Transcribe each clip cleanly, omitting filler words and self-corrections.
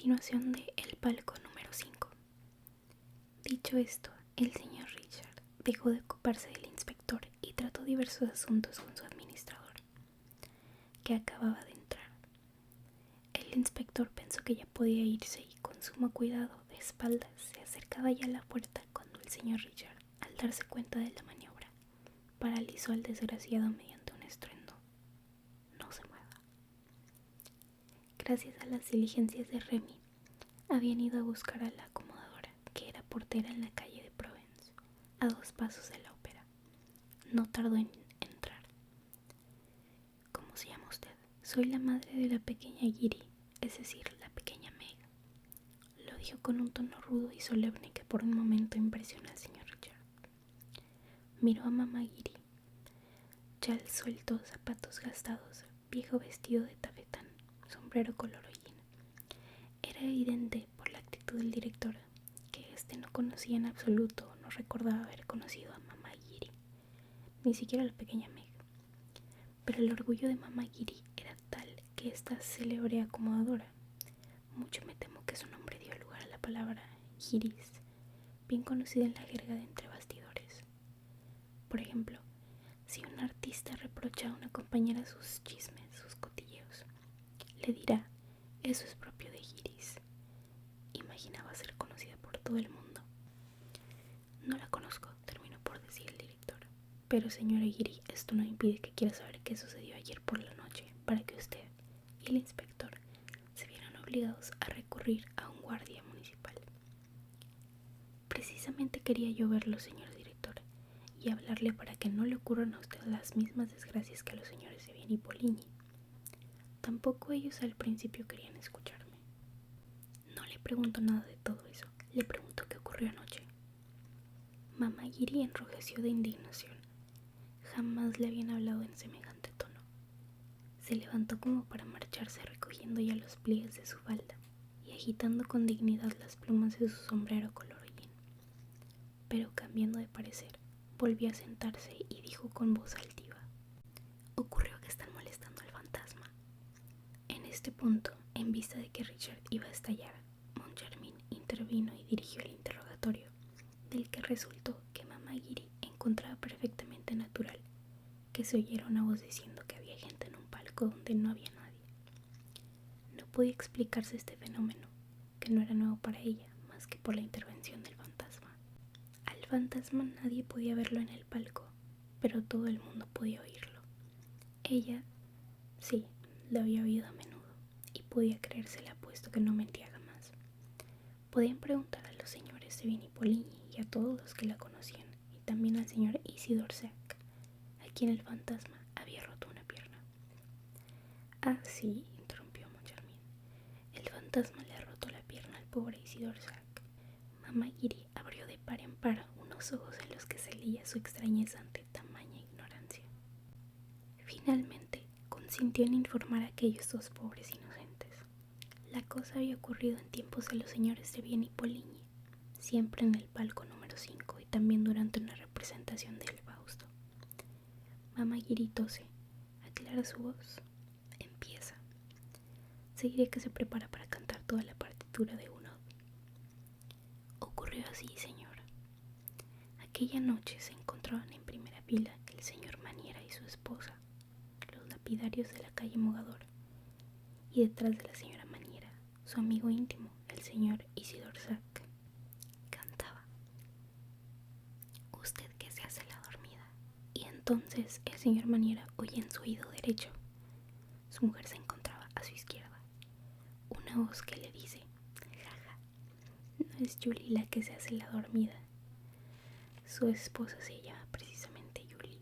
continuación de El palco número 5. Dicho esto, el señor Richard dejó de ocuparse del inspector y trató diversos asuntos con su administrador, que acababa de entrar. El inspector pensó que ya podía irse y con sumo cuidado, de espaldas, se acercaba ya a la puerta cuando el señor Richard, al darse cuenta de la maniobra, paralizó al desgraciado mediante un estruendo. No se mueva. Gracias a las diligencias de Remy, habían ido a buscar a la acomodadora, que era portera en la calle de Provence, a 2 pasos de la ópera. No tardó en entrar. ¿Cómo se llama usted? Soy la madre de la pequeña Giri, es decir, la pequeña Meg. Lo dijo con un tono rudo y solemne que por un momento impresionó al señor Richard. Miró a mamá Giri. Chal suelto, zapatos gastados, viejo vestido de tafetán, sombrero color hollín. Era evidente por la actitud del director que éste no conocía en absoluto o no recordaba haber conocido a mamá Giri, ni siquiera a la pequeña Meg. Pero el orgullo de mamá Giri era tal que esta célebre acomodadora, mucho me temo que su nombre dio lugar a la palabra giris, bien conocida en la jerga de entre bastidores. Por ejemplo, si un artista reprocha a una compañera sus chismes, sus cotilleos, le dirá: eso es propio de Giris. Imaginaba ser conocida por todo el mundo. No la conozco, terminó por decir el director. Pero señora Giri, esto no impide que quiera saber qué sucedió ayer por la noche, para que usted y el inspector se vieran obligados a recurrir a un guardia municipal. Precisamente quería yo verlo, señor director, y hablarle para que no le ocurran a usted las mismas desgracias que a los señores de Bien y Poligny. Tampoco ellos al principio querían escucharme. No le pregunto nada de todo eso, le pregunto qué ocurrió anoche. Mamá Giri enrojeció de indignación. Jamás le habían hablado en semejante tono. Se levantó como para marcharse, recogiendo ya los pliegues de su falda y agitando con dignidad las plumas de su sombrero color hollín. Pero cambiando de parecer, volvió a sentarse y dijo con voz altiva: ocurrió que están molestando al fantasma. En este punto, en vista de que Richard iba a estallar, Moncharmin intervino y dirigió el interrogatorio, del que resultó que mamá Giri encontraba perfectamente natural que se oyera una voz diciendo que había gente en un palco donde no había nadie. No podía explicarse este fenómeno, que no era nuevo para ella, más que por la intervención del fantasma. Al fantasma nadie podía verlo en el palco, pero todo el mundo podía oírlo. Ella, sí, lo había oído a menudo, y podía creérsela puesto que no mentía jamás. Podían preguntar a los señores de Bien y Poligny y a todos los que la conocían, y también al señor Isidore Sack, a quien el fantasma había roto una pierna. Ah, sí, interrumpió Moncharmin. El fantasma le ha roto la pierna al pobre Isidore Sack. Mamá Giri abrió de par en par unos ojos en los que se leía su extrañeza ante tamaña ignorancia. Finalmente consintió en informar a aquellos 2 pobres inocentes. La cosa había ocurrido en tiempos de los señores de Bien y Poligny, siempre en el palco número 5 y también durante una representación del Fausto. Mamá Giri tose, aclara su voz, empieza. Se diría que se prepara para cantar toda la partitura de Gounod. Ocurrió así, señor. Aquella noche se encontraban en primera fila el señor Maniera y su esposa, los lapidarios de la calle Mogador, y detrás de la señora Maniera, su amigo íntimo, el señor Isidore Sack. Cantaba: usted que se hace la dormida. Y entonces el señor Maniera oye en su oído derecho. Su mujer se encontraba a su izquierda. Una voz que le dice: jaja, no es Julie la que se hace la dormida. Su esposa se llama precisamente Julie.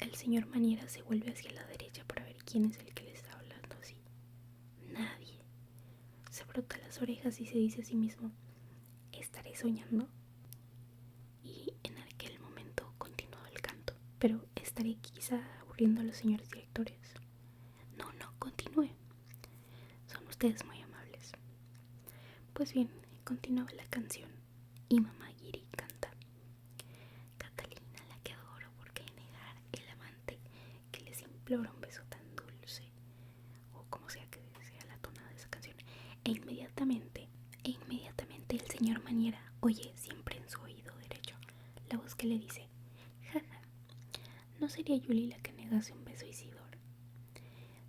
El señor Maniera se vuelve hacia la derecha para ver quién es el que le está hablando así. Nadie. Se frota las orejas y se dice a sí mismo: ¿estaré soñando? Y en aquel momento continuó el canto. Pero estaré quizá aburriendo a los señores directores. No, continúe. Son ustedes muy amables. Pues bien, continuaba la canción y mamá Giri canta: Catalina, la que adoro, ¿por qué negar el amante que les implora un beso tan dulce? O como sea que sea la tonada de esa canción. E inmediatamente el señor Maniera oye siempre en su oído derecho la voz que le dice: jaja, ¿no sería Julie la que negase un beso a Isidor?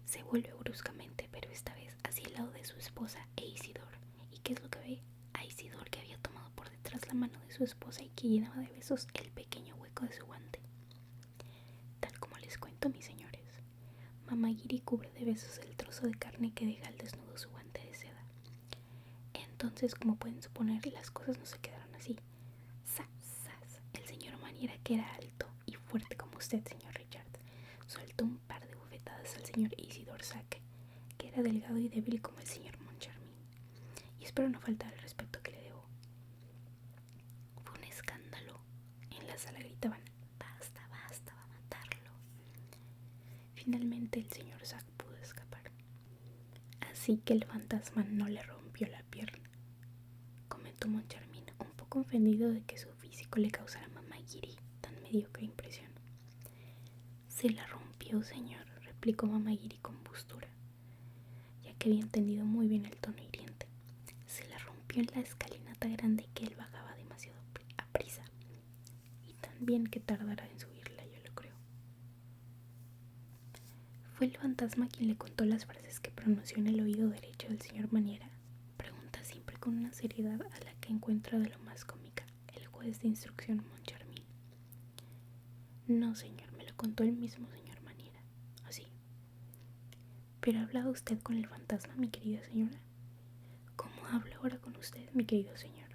Se vuelve bruscamente, pero esta vez hacia el lado de su esposa e Isidor. ¿Y qué es lo que ve? A Isidor, que había tomado por detrás la mano de su esposa y que llenaba de besos el pequeño hueco de su guante. Tal como les cuento, mis señores, Mamá Giri cubre de besos el trozo de carne que deja al desnudo su guante de seda. Entonces, como pueden suponer, las cosas no se quedaron así. ¡Zas, zas! El señor Maniera, que era alto y fuerte como usted, señor Richard, soltó un par de bofetadas al señor Isidor Sack, que era delgado y débil como el señor Moncharmin. Y espero no faltar el respeto que le debo. Fue un escándalo. En la sala gritaban: basta, basta, va a matarlo. Finalmente el señor Sack pudo escapar. Así que el fantasma no le rompió la pierna, comentó Moncharmin, un poco ofendido de que su físico le causara a Mamá Giri tan mediocre impresión. Se la rompió, señor, replicó Mamá Giri con postura, ya que había entendido muy bien el tono hiriente. Se la rompió en la escalinata grande que él bajaba demasiado a prisa, y también que tardará en subirla, yo lo creo. ¿Fue el fantasma quien le contó las frases que pronunció en el oído derecho del señor Maniera? Pregunta siempre con una seriedad a la que encuentra de lo más cómica el juez de instrucción Moncharmin. No, señor, me lo contó el mismo señor Maniera. Así. ¿Pero ha hablado usted con el fantasma, mi querida señora? ¿Cómo habla ahora con usted, mi querido señor?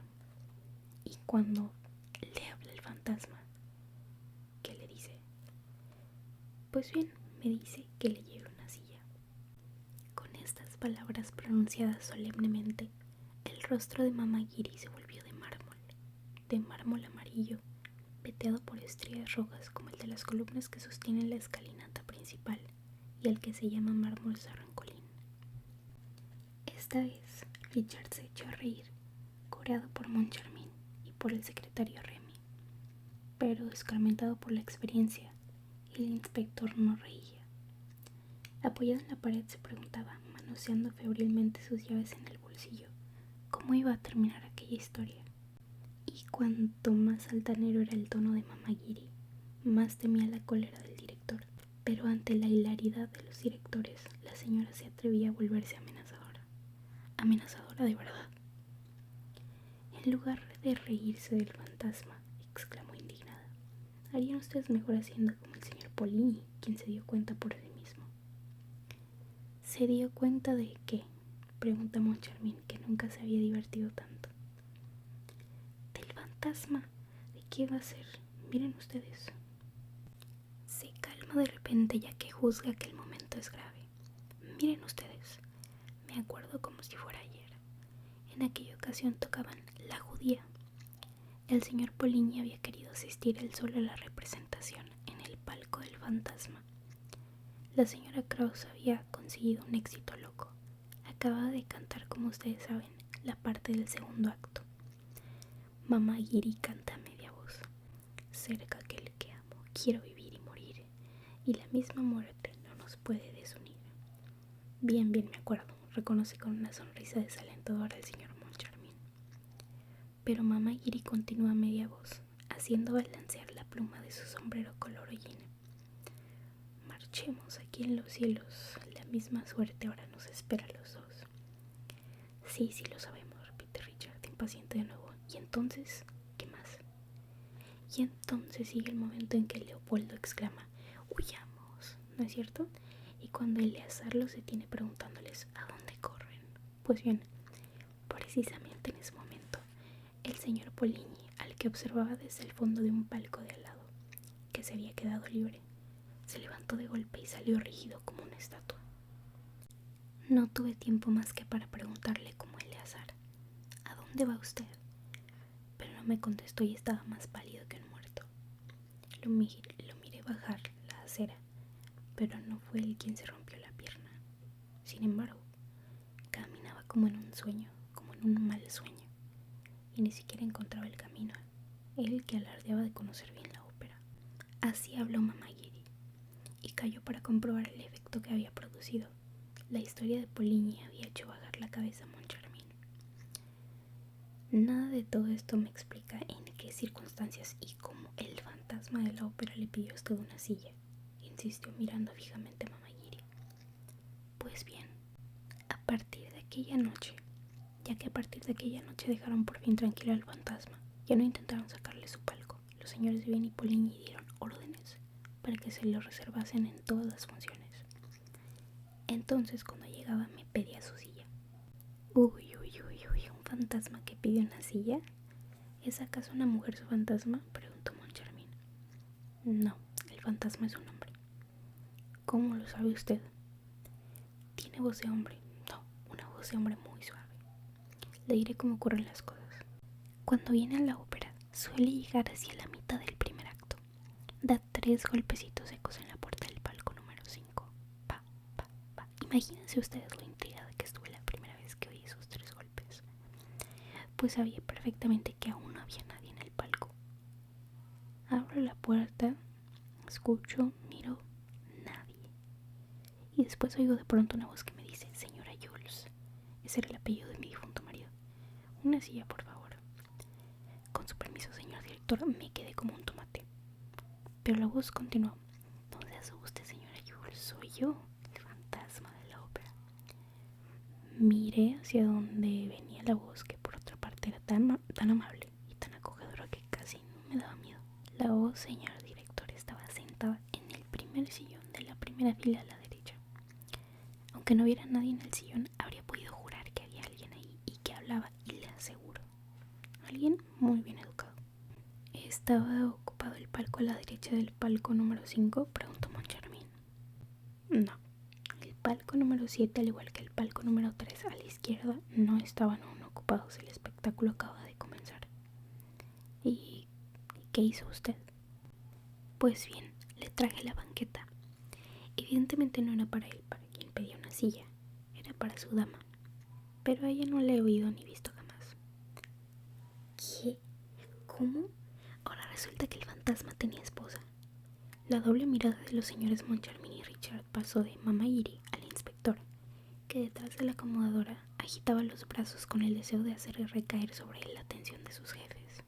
Y cuando le habla el fantasma, ¿qué le dice? Pues bien, me dice que le lleve una silla. Con estas palabras pronunciadas solemnemente, el rostro de Mamá Giri se volvió de mármol amarillo, veteado por estrías rojas como el de las columnas que sostienen la escalinata principal y el que se llama mármol sarrancolín. Esta vez Richard se echó a reír, coreado por Moncharmin y por el secretario Remy, pero escarmentado por la experiencia, el inspector no reía. Apoyado en la pared se preguntaba, manoseando febrilmente sus llaves en el bolsillo, cómo iba a terminar aquella historia. Y cuanto más altanero era el tono de Mamá Giri, más temía la cólera del director. Pero ante la hilaridad de los directores, la señora se atrevía a volverse amenazadora. Amenazadora de verdad. En lugar de reírse del fantasma, exclamó indignada, harían ustedes mejor haciendo como el señor Polini, quien se dio cuenta por sí mismo. ¿Se dio cuenta de qué?, pregunta Moncharmin, que nunca se había divertido tanto. Del fantasma. ¿De qué va a ser? Miren ustedes. Se calma de repente, ya que juzga que el momento es grave. Miren ustedes. Me acuerdo como si fuera ayer. En aquella ocasión tocaban La Judía. El señor Polini había querido asistir él solo a la representación en el palco del fantasma. La señora Krauss había conseguido un éxito loco. Acababa de cantar, como ustedes saben, la parte del segundo acto. Mamá Giri canta a media voz: cerca aquel que amo, quiero vivir y morir, y la misma muerte no nos puede desunir. Bien me acuerdo, reconoce con una sonrisa desalentadora el señor Moncharmin. Pero Mamá Giri continúa a media voz, haciendo balancear la pluma de su sombrero color hollín. Marchemos aquí en los cielos, la misma suerte ahora nos espera a los dos. Sí, lo sabemos, repite Richard, impaciente de nuevo. ¿Y entonces qué más? Y entonces sigue el momento en que Leopoldo exclama: huyamos, ¿no es cierto? Y cuando Eleazar los detiene preguntándoles a dónde corren. Pues bien, precisamente en ese momento, el señor Polini, al que observaba desde el fondo de un palco de al lado, que se había quedado libre, se levantó de golpe y salió rígido como una estatua. No tuve tiempo más que para preguntarle como Eleazar: ¿a dónde va usted? Pero no me contestó y estaba más pálido que un muerto. Lo miré bajar la acera, pero no fue él quien se rompió la pierna. Sin embargo, caminaba como en un sueño, como en un mal sueño, y ni siquiera encontraba el camino, él que alardeaba de conocer bien la ópera. Así habló Mamá Giri, y cayó para comprobar el efecto que había producido. La historia de Polini había hecho vagar la cabeza a Moncharmin. Nada de todo esto me explica en qué circunstancias y cómo el fantasma de la ópera le pidió a usted una silla, insistió mirando fijamente a Mamagiri. Pues bien, a partir de aquella noche, ya que a partir de aquella noche dejaron por fin tranquilo al fantasma, ya no intentaron sacarle su palco. Los señores Vivian y Poligny dieron órdenes para que se lo reservasen en todas las funciones. Entonces, cuando llegaba, me pedía su silla. Uy, ¿un fantasma que pide una silla? ¿Es acaso una mujer su fantasma?, preguntó Moncharmin. No, el fantasma es un hombre. ¿Cómo lo sabe usted? Tiene voz de hombre. No, una voz de hombre muy suave. Le diré cómo ocurren las cosas. Cuando viene a la ópera, suele llegar hacia la mitad del primer acto. Da 3 golpecitos secos en la puerta del palco número 5. Pa, pa, pa. Imagínense ustedes lo intrigada que estuve la primera vez que oí esos 3 golpes. Pues sabía perfectamente que aún no había nadie en el palco. Abro la puerta, escucho, miro, nadie. Y después oigo de pronto una voz que me dice: señora Jules. Ese era el apellido de mi difunto marido. Una silla, por favor. Con su permiso, señor director. Me quedé como un tomate. Pero la voz continuó: no se asuste, señora Jules, soy yo, el fantasma de la ópera. Miré hacia donde venía la voz, que por otra parte era tan amable y tan acogedora que casi no me daba miedo. La voz, señor director, estaba sentada en el primer sillón de la primera fila a la derecha. Aunque no hubiera nadie en el sillón, habría podido jurar que había alguien ahí y que hablaba, y le aseguro, alguien muy bien educado. ¿Estaba ocupado el palco a la derecha del palco número 5? Preguntó Moncharmin. No. El palco número 7, al igual que el palco número 3 a la izquierda, no estaban aún ocupados. El espectáculo acaba de comenzar. ¿Y qué hizo usted? Pues bien, le traje la banqueta. Evidentemente no era para él, para quien pedía una silla. Era para su dama. Pero a ella no la he oído ni visto jamás. ¿Qué? ¿Cómo? Ahora resulta que el fantasma tenía esposa. La doble mirada de los señores Moncharmin y Richard pasó de Mamagiri al inspector, que detrás de la acomodadora agitaba los brazos con el deseo de hacer recaer sobre él la atención de sus jefes.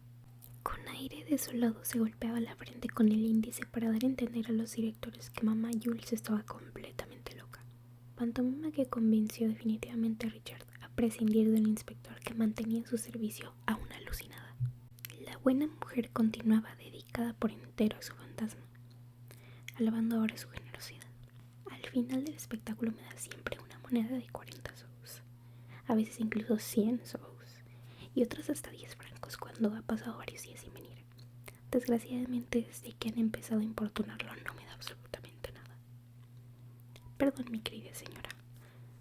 Con aire desolado se golpeaba la frente con el índice para dar a entender a los directores que mamá Jules estaba completamente loca. Pantomima que convenció definitivamente a Richard a prescindir del inspector, que mantenía su servicio aún alucinada. La buena mujer continuaba dedicada por entero a su fantasma, alabando ahora su generosidad. Al final del espectáculo me da siempre una moneda de 40 sous, a veces incluso 100 sous, y otras hasta 10 francos cuando ha pasado varios días sin venir. Desgraciadamente, desde que han empezado a importunarlo, no me da absolutamente nada. Perdón, mi querida señora,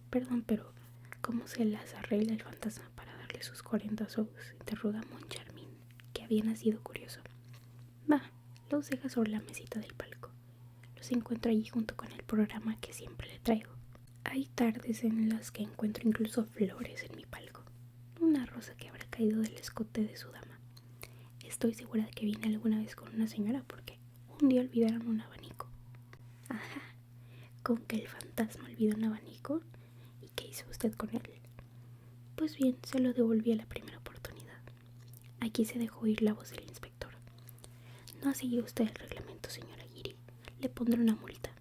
perdón, pero ¿cómo se las arregla el fantasma para darle sus 40 sous?, interroga Moncharmin, que había nacido curioso. Va, los deja sobre la mesita del palco. Los encuentro allí junto con el programa que siempre le traigo. Hay tardes en las que encuentro incluso flores en mi palco. Una rosa que habrá caído del escote de su dama. Estoy segura de que viene alguna vez con una señora, porque un día olvidaron un abanico. Ajá, ¿con que el fantasma olvidó un abanico? ¿Y qué hizo usted con él? Pues bien, se lo devolví a la primera oportunidad. Aquí se dejó oír la voz del inspector. No ha seguido usted el reglamento, señora Giri. Le pondré una multa.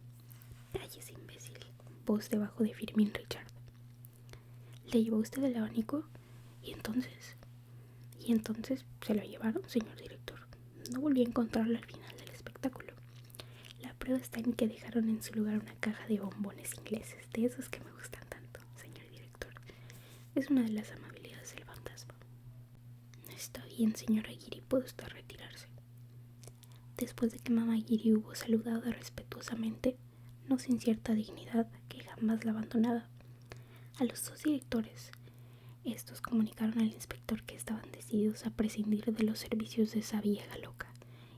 Cállese, imbécil. Voz debajo de Firmin Richard. ¿Le llevó usted el abanico? ¿Y entonces se lo llevaron, señor director? No volví a encontrarlo al final del espectáculo. La prueba está en que dejaron en su lugar una caja de bombones ingleses, de esos que me gustan tanto, señor director. Es una de las amabilidades del fantasma. Está bien, señora Giri, puede usted retirarse. Después de que mamá Giri hubo saludado respetuosamente, no sin cierta dignidad, que jamás la abandonaba, a los 2 directores, estos comunicaron al inspector que estaban decididos a prescindir de los servicios de esa vieja loca,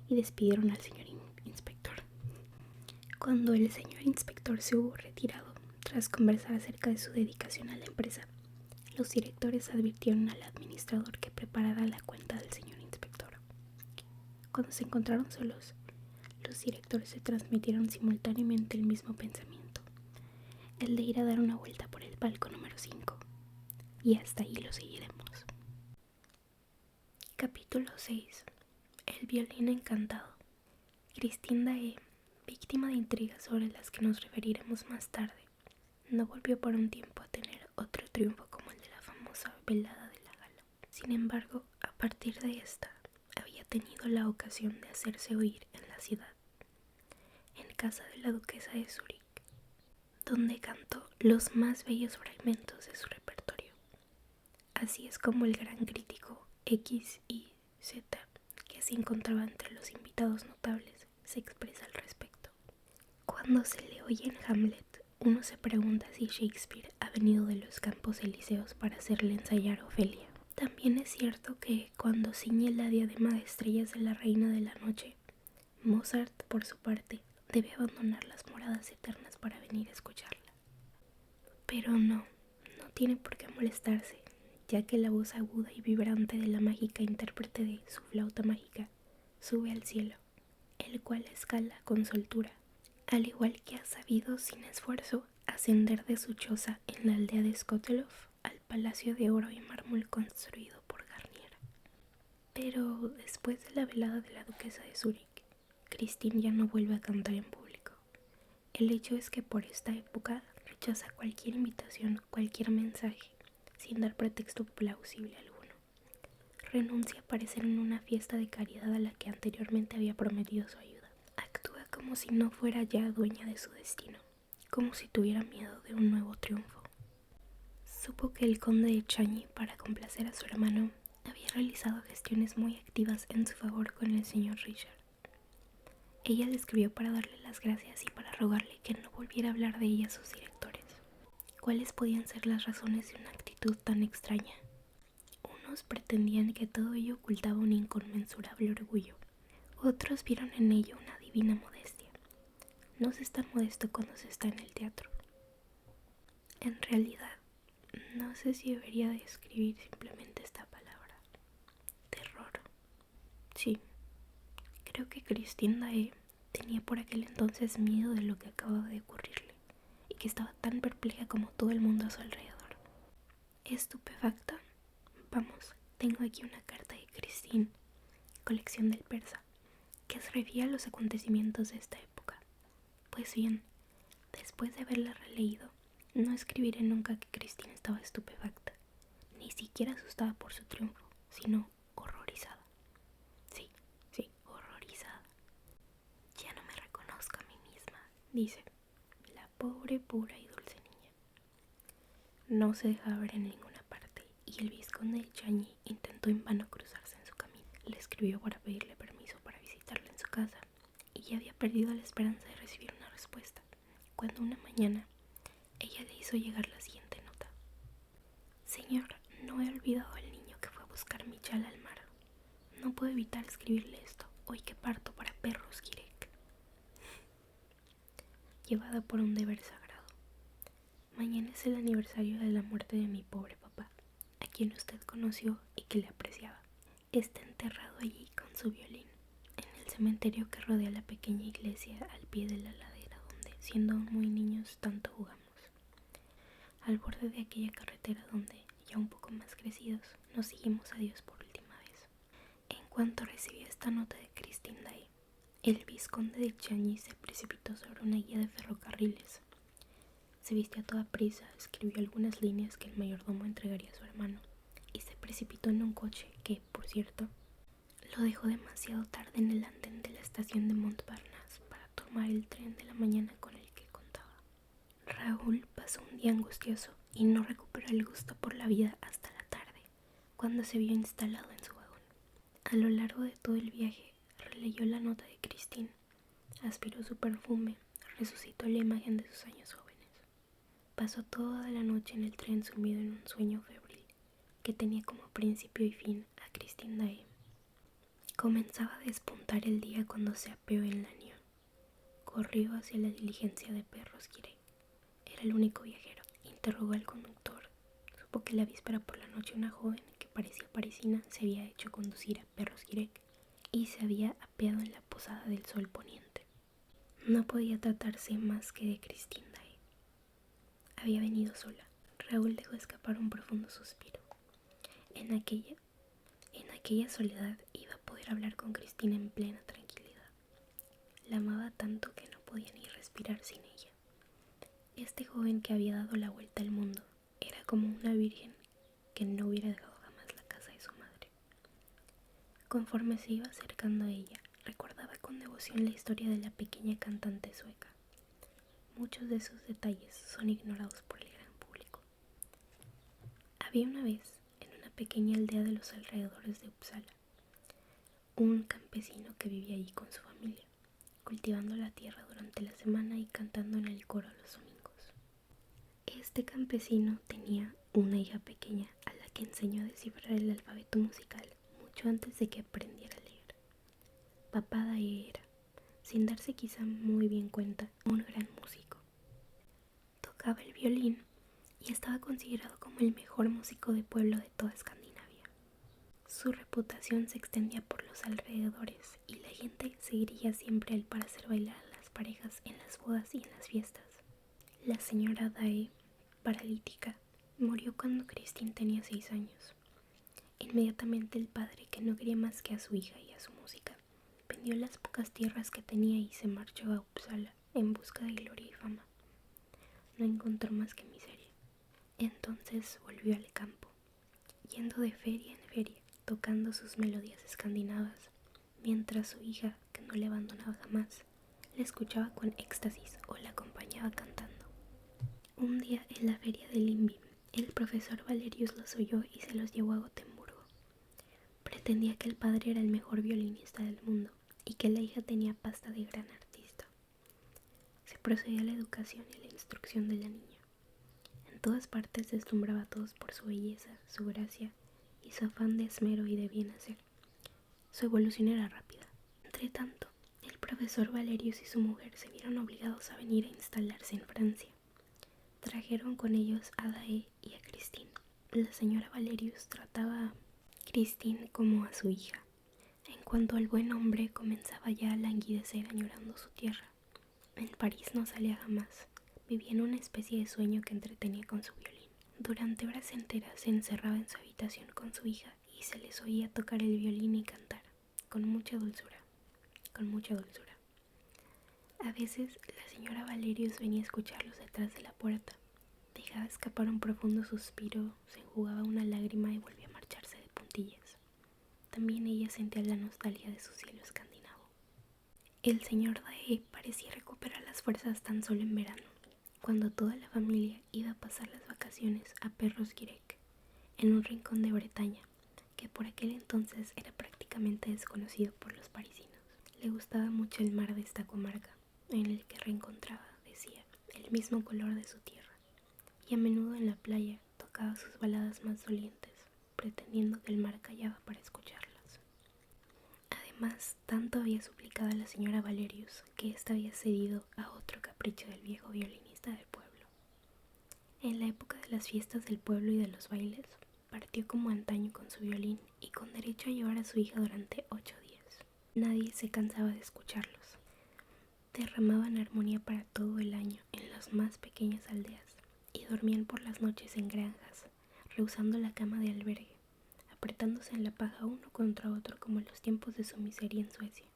y despidieron al señor inspector. Cuando el señor inspector se hubo retirado, tras conversar acerca de su dedicación a la empresa, los directores advirtieron al administrador que preparara la cuenta del señor inspector. Cuando se encontraron solos, los directores se transmitieron simultáneamente el mismo pensamiento, el de ir a dar una vuelta por el palco número 5, y hasta ahí lo seguiremos. Capítulo 6. El violín encantado. Christine Daae, víctima de intrigas sobre las que nos referiremos más tarde, no volvió por un tiempo a tener otro triunfo como el de la famosa velada de la gala. Sin embargo, a partir de esta, había tenido la ocasión de hacerse oír en la ciudad, en casa de la duquesa de Zúrich, donde cantó los más bellos fragmentos de su repertorio. Así es como el gran crítico X.I.Z., que se encontraba entre los invitados notables, se expresa al respecto. Cuando se le oye en Hamlet, uno se pregunta si Shakespeare ha venido de los Campos Elíseos para hacerle ensayar a Ofelia. También es cierto que cuando ciñe la diadema de estrellas de la Reina de la Noche, Mozart, por su parte, debe abandonar las moradas eternas para venir a escucharla. Pero no tiene por qué molestarse, ya que la voz aguda y vibrante de la mágica intérprete de su flauta mágica sube al cielo, el cual escala con soltura, al igual que ha sabido sin esfuerzo ascender de su choza en la aldea de Skottelhof al palacio de oro y mármol construido por Garnier. Pero después de la velada de la duquesa de Zúrich, Christine ya no vuelve a cantar en público. El hecho es que por esta época rechaza cualquier invitación, cualquier mensaje, sin dar pretexto plausible alguno. Renuncia a aparecer en una fiesta de caridad a la que anteriormente había prometido su ayuda. Actúa como si no fuera ya dueña de su destino, como si tuviera miedo de un nuevo triunfo. Supo que el conde de Chagny, para complacer a su hermano, había realizado gestiones muy activas en su favor con el señor Richard. Ella le escribió para darle las gracias y para rogarle que no volviera a hablar de ella a sus directores. ¿Cuáles podían ser las razones de una actitud tan extraña? Unos pretendían que todo ello ocultaba un inconmensurable orgullo. Otros vieron en ello una divina modestia. No se está modesto cuando se está en el teatro. En realidad, no sé si debería describir simplemente esta palabra. Terror. Sí, creo que Christine Daae tenía por aquel entonces miedo de lo que acababa de ocurrirle y que estaba tan perpleja como todo el mundo a su alrededor. Estupefacta. Vamos, tengo aquí una carta de Christine, colección del persa, que se refiere a los acontecimientos de esta época. Pues bien, después de haberla releído, no escribiré nunca que Christine estaba estupefacta, ni siquiera asustada por su triunfo, sino horrorizada. Sí, horrorizada. Ya no me reconozco a mí misma, dice, la pobre, pura y dulce niña. No se dejaba ver en ninguna parte, y el vizconde de Chagny intentó en vano cruzarse en su camino. Le escribió para pedirle permiso para visitarla en su casa, y ya había perdido la esperanza de recibir una respuesta, cuando una mañana ella le hizo llegar la siguiente nota. Señor, no he olvidado al niño que fue a buscar mi chala al mar. No puedo evitar escribirle esto, hoy que parto para Perros-Guirec. Llevada por un deber sagrado. Mañana es el aniversario de la muerte de mi pobre papá, a quien usted conoció y que le apreciaba. Está enterrado allí con su violín, en el cementerio que rodea la pequeña iglesia al pie de la ladera donde, siendo aún muy niños, tanto jugamos. Al borde de aquella carretera donde, ya un poco más crecidos, nos dijimos adiós por última vez. En cuanto recibí esta nota de Christine Daae, el vizconde de Chagny se precipitó sobre una guía de ferrocarriles. Se vistió a toda prisa, escribió algunas líneas que el mayordomo entregaría a su hermano y se precipitó en un coche que, por cierto, lo dejó demasiado tarde en el andén de la estación de Montparnasse para tomar el tren de la mañana con el que contaba. Raúl pasó un día angustioso y no recuperó el gusto por la vida hasta la tarde, cuando se vio instalado en su vagón. A lo largo de todo el viaje, releyó la nota de Christine, aspiró su perfume, resucitó la imagen de sus años jóvenes. Pasó toda la noche en el tren sumido en un sueño febril que tenía como principio y fin a Christine Daae. Comenzaba a despuntar el día cuando se apeó en Lannion. Corrió hacia la diligencia de Perros-Guirec. Era el único viajero. Interrogó al conductor. Supo que la víspera por la noche una joven que parecía parisina se había hecho conducir a Perros-Guirec y se había apeado en la posada del Sol Poniente. No podía tratarse más que de Christine Daae. Había venido sola. Raúl dejó escapar un profundo suspiro. En aquella En aquella soledad iba a poder hablar con Cristina en plena tranquilidad. La amaba tanto que no podía ni respirar sin ella. Este joven que había dado la vuelta al mundo era como una virgen que no hubiera dejado jamás la casa de su madre. Conforme se iba acercando a ella, recordaba con devoción la historia de la pequeña cantante sueca. Muchos de sus detalles son ignorados por el gran público. Había una vez, en una pequeña aldea de los alrededores de Uppsala, un campesino que vivía allí con su familia, cultivando la tierra durante la semana y cantando en el coro los domingos. Este campesino tenía una hija pequeña a la que enseñó a descifrar el alfabeto musical mucho antes de que aprendiera a leer. Papá Dae era, sin darse quizá muy bien cuenta, un gran músico. Tocaba el violín y estaba considerado como el mejor músico de pueblo de toda Escandinavia. Su reputación se extendía por los alrededores y la gente seguiría siempre a él para hacer bailar a las parejas en las bodas y en las fiestas. La señora Dae, paralítica, murió cuando Christine tenía 6 años. Inmediatamente el padre, que no quería más que a su hija y a su música, vendió las pocas tierras que tenía y se marchó a Uppsala en busca de gloria y fama. No encontró más que miseria. Entonces volvió al campo, yendo de feria en feria, tocando sus melodías escandinavas, mientras su hija, que no le abandonaba jamás, le escuchaba con éxtasis o la acompañaba cantando. Un día en la feria de Limby, el profesor Valerius los oyó y se los llevó a Gotemburgo. Pretendía que el padre era el mejor violinista del mundo y que la hija tenía pasta de gran artista. Se procedió a la educación y la instrucción de la niña. En todas partes deslumbraba a todos por su belleza, su gracia y su afán de esmero y de bien hacer. Su evolución era rápida. Entretanto, el profesor Valerius y su mujer se vieron obligados a venir a instalarse en Francia. Trajeron con ellos a Dae y a Christine. La señora Valerius trataba a Christine como a su hija. En cuanto al buen hombre, comenzaba ya a languidecer añorando su tierra. En París no salía jamás. Vivía en una especie de sueño que entretenía con su violín. Durante horas enteras se encerraba en su habitación con su hija y se les oía tocar el violín y cantar, con mucha dulzura, con mucha dulzura. A veces la señora Valerius venía a escucharlos detrás de la puerta. Dejaba escapar un profundo suspiro, se enjugaba una lágrima y volvía a marcharse de puntillas. También ella sentía la nostalgia de su cielo escandinavo. El señor Dae parecía recuperar las fuerzas tan solo en verano, cuando toda la familia iba a pasar las vacaciones a Perros-Guirec, en un rincón de Bretaña, que por aquel entonces era prácticamente desconocido por los parisinos. Le gustaba mucho el mar de esta comarca, en el que reencontraba, decía, el mismo color de su tierra, y a menudo en la playa tocaba sus baladas más dolientes, pretendiendo que el mar callaba para escucharlas. Además, tanto había suplicado a la señora Valerius que ésta había cedido a otro capricho del viejo violinista del pueblo. En la época de las fiestas del pueblo y de los bailes, partió como antaño con su violín y con derecho a llevar a su hija durante 8 días. Nadie se cansaba de escucharlos. Derramaban armonía para todo el año en las más pequeñas aldeas y dormían por las noches en granjas, rehusando la cama de albergue, apretándose en la paja uno contra otro como en los tiempos de su miseria en Suecia.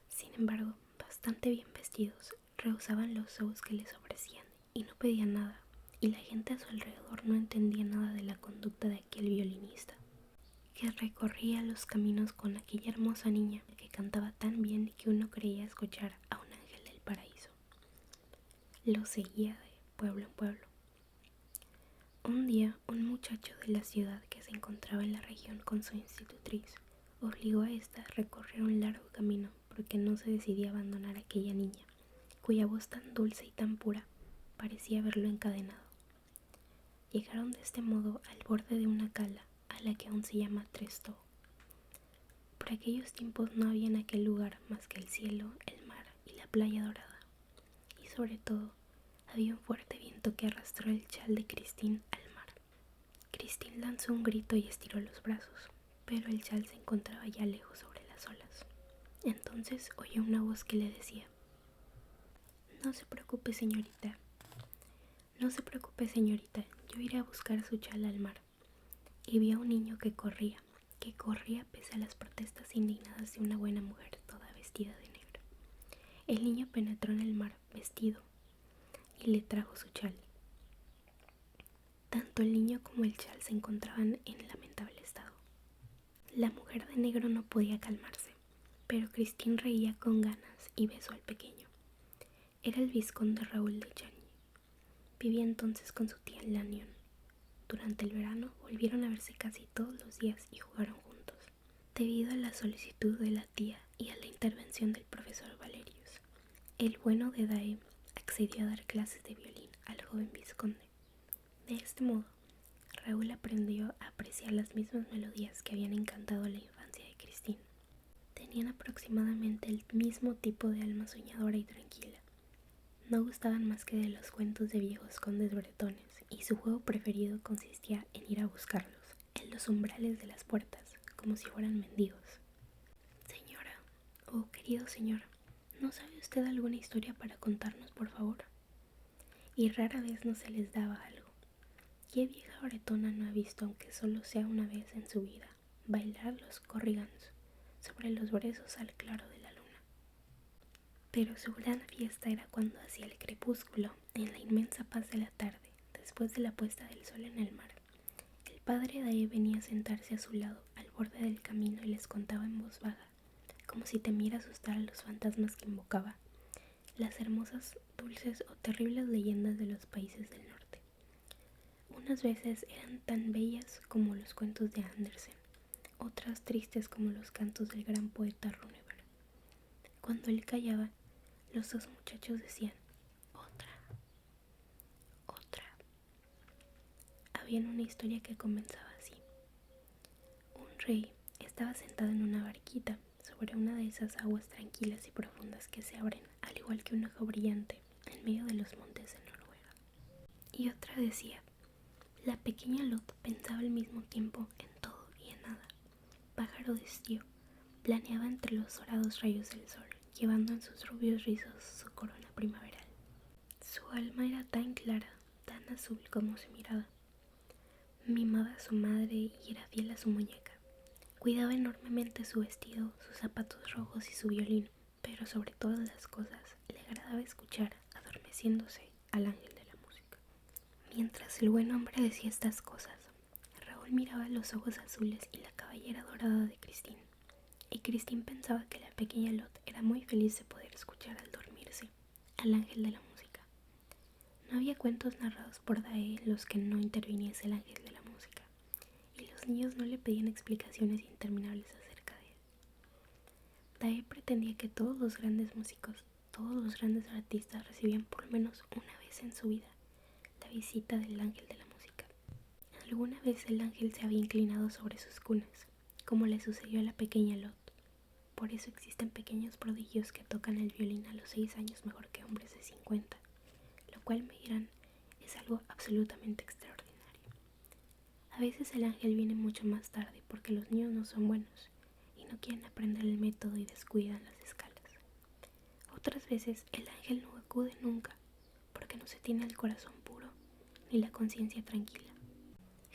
Sin embargo, bastante bien vestidos, rehusaban los shows que les ofrecían y no pedían nada, y la gente a su alrededor no entendía nada de la conducta de aquel violinista, que recorría los caminos con aquella hermosa niña que cantaba tan bien que uno creía escuchar a un ángel del paraíso. Lo seguía de pueblo en pueblo. Un día, un muchacho de la ciudad que se encontraba en la región con su institutriz obligó a ésta a recorrer un largo camino porque no se decidía a abandonar a aquella niña, cuya voz tan dulce y tan pura parecía haberlo encadenado. Llegaron de este modo al borde de una cala a la que aún se llama Trestó. Por aquellos tiempos no había en aquel lugar más que el cielo, el mar y la playa dorada, y sobre todo había un fuerte viento que arrastró el chal de Christine al mar. Christine lanzó un grito y estiró los brazos, pero el chal se encontraba ya lejos sobre las olas. Entonces oyó una voz que le decía: «No se preocupe, señorita. No se preocupe, señorita, yo iré a buscar su chal al mar». Y vio a un niño que corría, que corría pese a las protestas indignadas de una buena mujer toda vestida de negro. El niño penetró en el mar vestido y le trajo su chal. Tanto el niño como el chal se encontraban en lamentable estado. La mujer de negro no podía calmarse, pero Christine reía con ganas y besó al pequeño. Era el vizconde Raúl de Chagny. Vivía entonces con su tía en Lannion. Durante el verano volvieron a verse casi todos los días y jugaron juntos. Debido a la solicitud de la tía y a la intervención del profesor Valerius, el bueno de Dae accedió a dar clases de violín al joven vizconde. De este modo, Raúl aprendió a apreciar las mismas melodías que habían encantado la infancia de Christine. Tenían aproximadamente el mismo tipo de alma soñadora y tranquila. No gustaban más que de los cuentos de viejos condes bretones, y su juego preferido consistía en ir a buscarlos en los umbrales de las puertas, como si fueran mendigos. Señora, querido señor, ¿no sabe usted alguna historia para contarnos, por favor? Y rara vez no se les daba algo. ¿Qué vieja bretona no ha visto, aunque solo sea una vez en su vida, bailar los corrigans sobre los brezos al claro de la luna? Pero su gran fiesta era cuando hacia el crepúsculo, en la inmensa paz de la tarde, después de la puesta del sol en el mar, el padre Dae venía a sentarse a su lado al borde del camino y les contaba en voz baja, como si temiera asustar a los fantasmas que invocaba, las hermosas, dulces o terribles leyendas de los países del norte. Unas veces eran tan bellas como los cuentos de Andersen, otras tristes como los cantos del gran poeta Runeberg. Cuando él callaba, los dos muchachos decían, otra. Había una historia que comenzaba así. Un rey estaba sentado en una barquita sobre una de esas aguas tranquilas y profundas que se abren, al igual que un ojo brillante, en medio de los montes de Noruega. Y otra decía, la pequeña Lot pensaba al mismo tiempo en todo y en nada. Pájaro de estío, planeaba entre los dorados rayos del sol, llevando en sus rubios rizos su corona primaveral. Su alma era tan clara, tan azul como su mirada. Mimaba a su madre y era fiel a su muñeca. Cuidaba enormemente su vestido, sus zapatos rojos y su violín, pero sobre todas las cosas le agradaba escuchar, adormeciéndose, al ángel de la música. Mientras el buen hombre decía estas cosas, Raúl miraba los ojos azules y la cabellera dorada de Christine, y Christine pensaba que la pequeña Lot era muy feliz de poder escuchar al dormirse al ángel de la música. No había cuentos narrados por Dae en los que no interviniese el ángel de la música, y los niños no le pedían explicaciones interminables acerca de él. Dae pretendía que todos los grandes músicos, todos los grandes artistas recibían por lo menos una vez en su vida la visita del ángel de la música. Alguna vez el ángel se había inclinado sobre sus cunas, como le sucedió a la pequeña Lot. Por eso existen pequeños prodigios que tocan el violín a los 6 años mejor que hombres de 50. Lo cual me dirán es algo absolutamente extraordinario. A veces el ángel viene mucho más tarde porque los niños no son buenos y no quieren aprender el método y descuidan las escalas. Otras veces el ángel no acude nunca porque no se tiene el corazón puro ni la conciencia tranquila.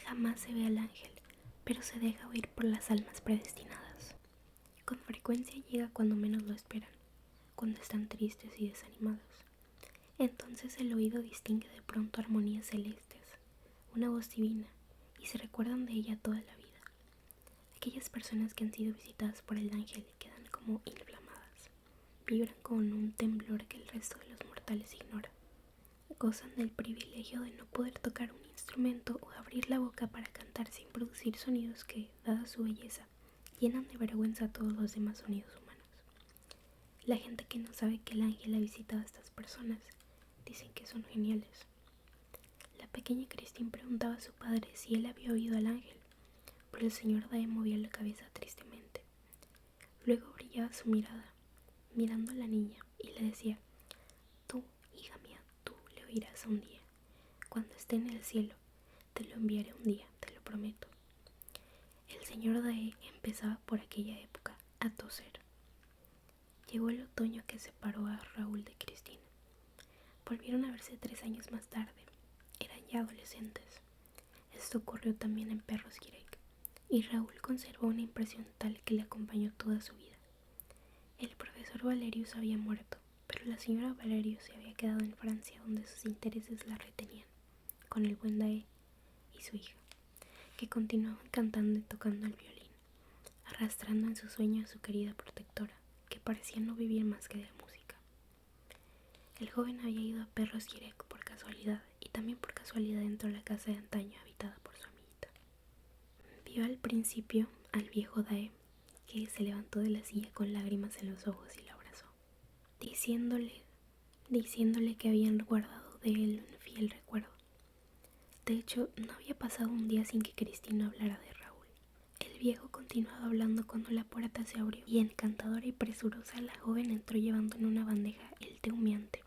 Jamás se ve al ángel, pero se deja oír por las almas predestinadas. Con frecuencia llega cuando menos lo esperan, cuando están tristes y desanimados. Entonces el oído distingue de pronto armonías celestes, una voz divina, y se recuerdan de ella toda la vida. Aquellas personas que han sido visitadas por el ángel quedan como inflamadas, vibran con un temblor que el resto de los mortales ignora. Gozan del privilegio de no poder tocar un instrumento o abrir la boca para cantar sin producir sonidos que, dada su belleza, llenan de vergüenza a todos los demás sonidos humanos. La gente que no sabe que el ángel ha visitado a estas personas dicen que son geniales. La pequeña Christine preguntaba a su padre si él había oído al ángel, pero el señor Dae movía la cabeza tristemente. Luego brillaba su mirada, mirando a la niña, y le decía, tú, hija mía, tú le oirás un día. Cuando esté en el cielo, te lo enviaré un día, te lo prometo. El señor Dae empezaba por aquella época a toser. Llegó el otoño que separó a Raúl de Christine. Volvieron a verse 3 años más tarde. Eran ya adolescentes. Esto ocurrió también en Perros Guirec. y Raúl conservó una impresión tal que le acompañó toda su vida. El profesor Valerius había muerto, pero la señora Valerius se había quedado en Francia, donde sus intereses la retenían, con el buen Dae y su hija, que continuaban cantando y tocando el violín, arrastrando en sus sueños a su querida protectora, que parecía no vivir más que de música. El joven había ido a Perros-Guirec por casualidad, y también por casualidad entró a la casa de antaño habitada por su amiguita. Vio al principio al viejo Dae, que se levantó de la silla con lágrimas en los ojos y la abrazó, diciéndole que habían guardado de él un fiel recuerdo. De hecho, no había pasado un día sin que Cristina hablara de Raúl. El viejo continuaba hablando cuando la puerta se abrió y, encantadora y presurosa, la joven entró llevando en una bandeja el té humeante.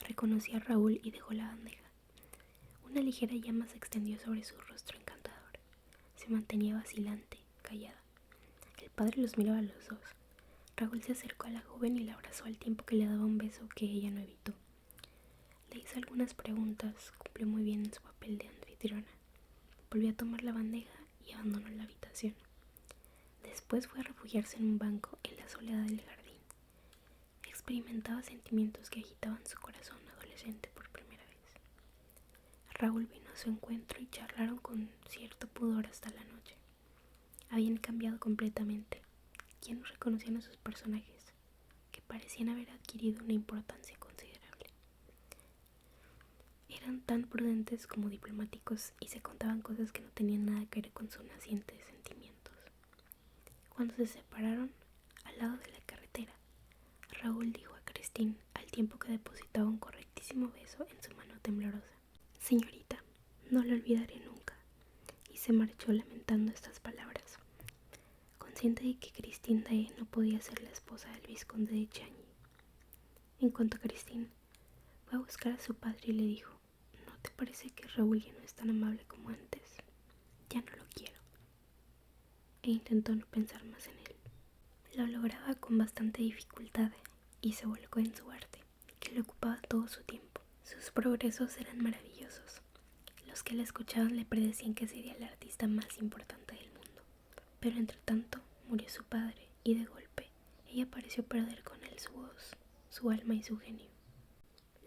Reconoció a Raúl y dejó la bandeja. Una ligera llama se extendió sobre su rostro encantador. Se mantenía vacilante, callada. El padre los miraba a los dos. Raúl se acercó a la joven y la abrazó al tiempo que le daba un beso que ella no evitó. Le hizo algunas preguntas, cumplió muy bien en su papel de anfitriona. Volvió a tomar la bandeja y abandonó la habitación. Después fue a refugiarse en un banco en la soledad del jardín. Experimentaba sentimientos que agitaban su corazón adolescente por primera vez. Raúl vino a su encuentro y charlaron con cierto pudor hasta la noche. Habían cambiado completamente. Ya no reconocían a sus personajes, que parecían haber adquirido una importancia considerable. Eran tan prudentes como diplomáticos y se contaban cosas que no tenían nada que ver con su naciente de sentimientos. Cuando se separaron, al lado de la carretera, Raúl dijo a Christine, al tiempo que depositaba un correctísimo beso en su mano temblorosa: «Señorita, no lo olvidaré nunca», y se marchó lamentando estas palabras, consciente de que Christine Dae no podía ser la esposa del vizconde de Chagny. En cuanto a Christine, fue a buscar a su padre y le dijo: «¿No te parece que Raúl ya no es tan amable como antes? Ya no lo quiero». E intentó no pensar más en él. Lo lograba con bastante dificultad y se volcó en su arte, que le ocupaba todo su tiempo. Sus progresos eran maravillosos. Los que la escuchaban le predecían que sería el artista más importante del mundo. Pero entre tanto murió su padre y de golpe ella pareció perder con él su voz, su alma y su genio.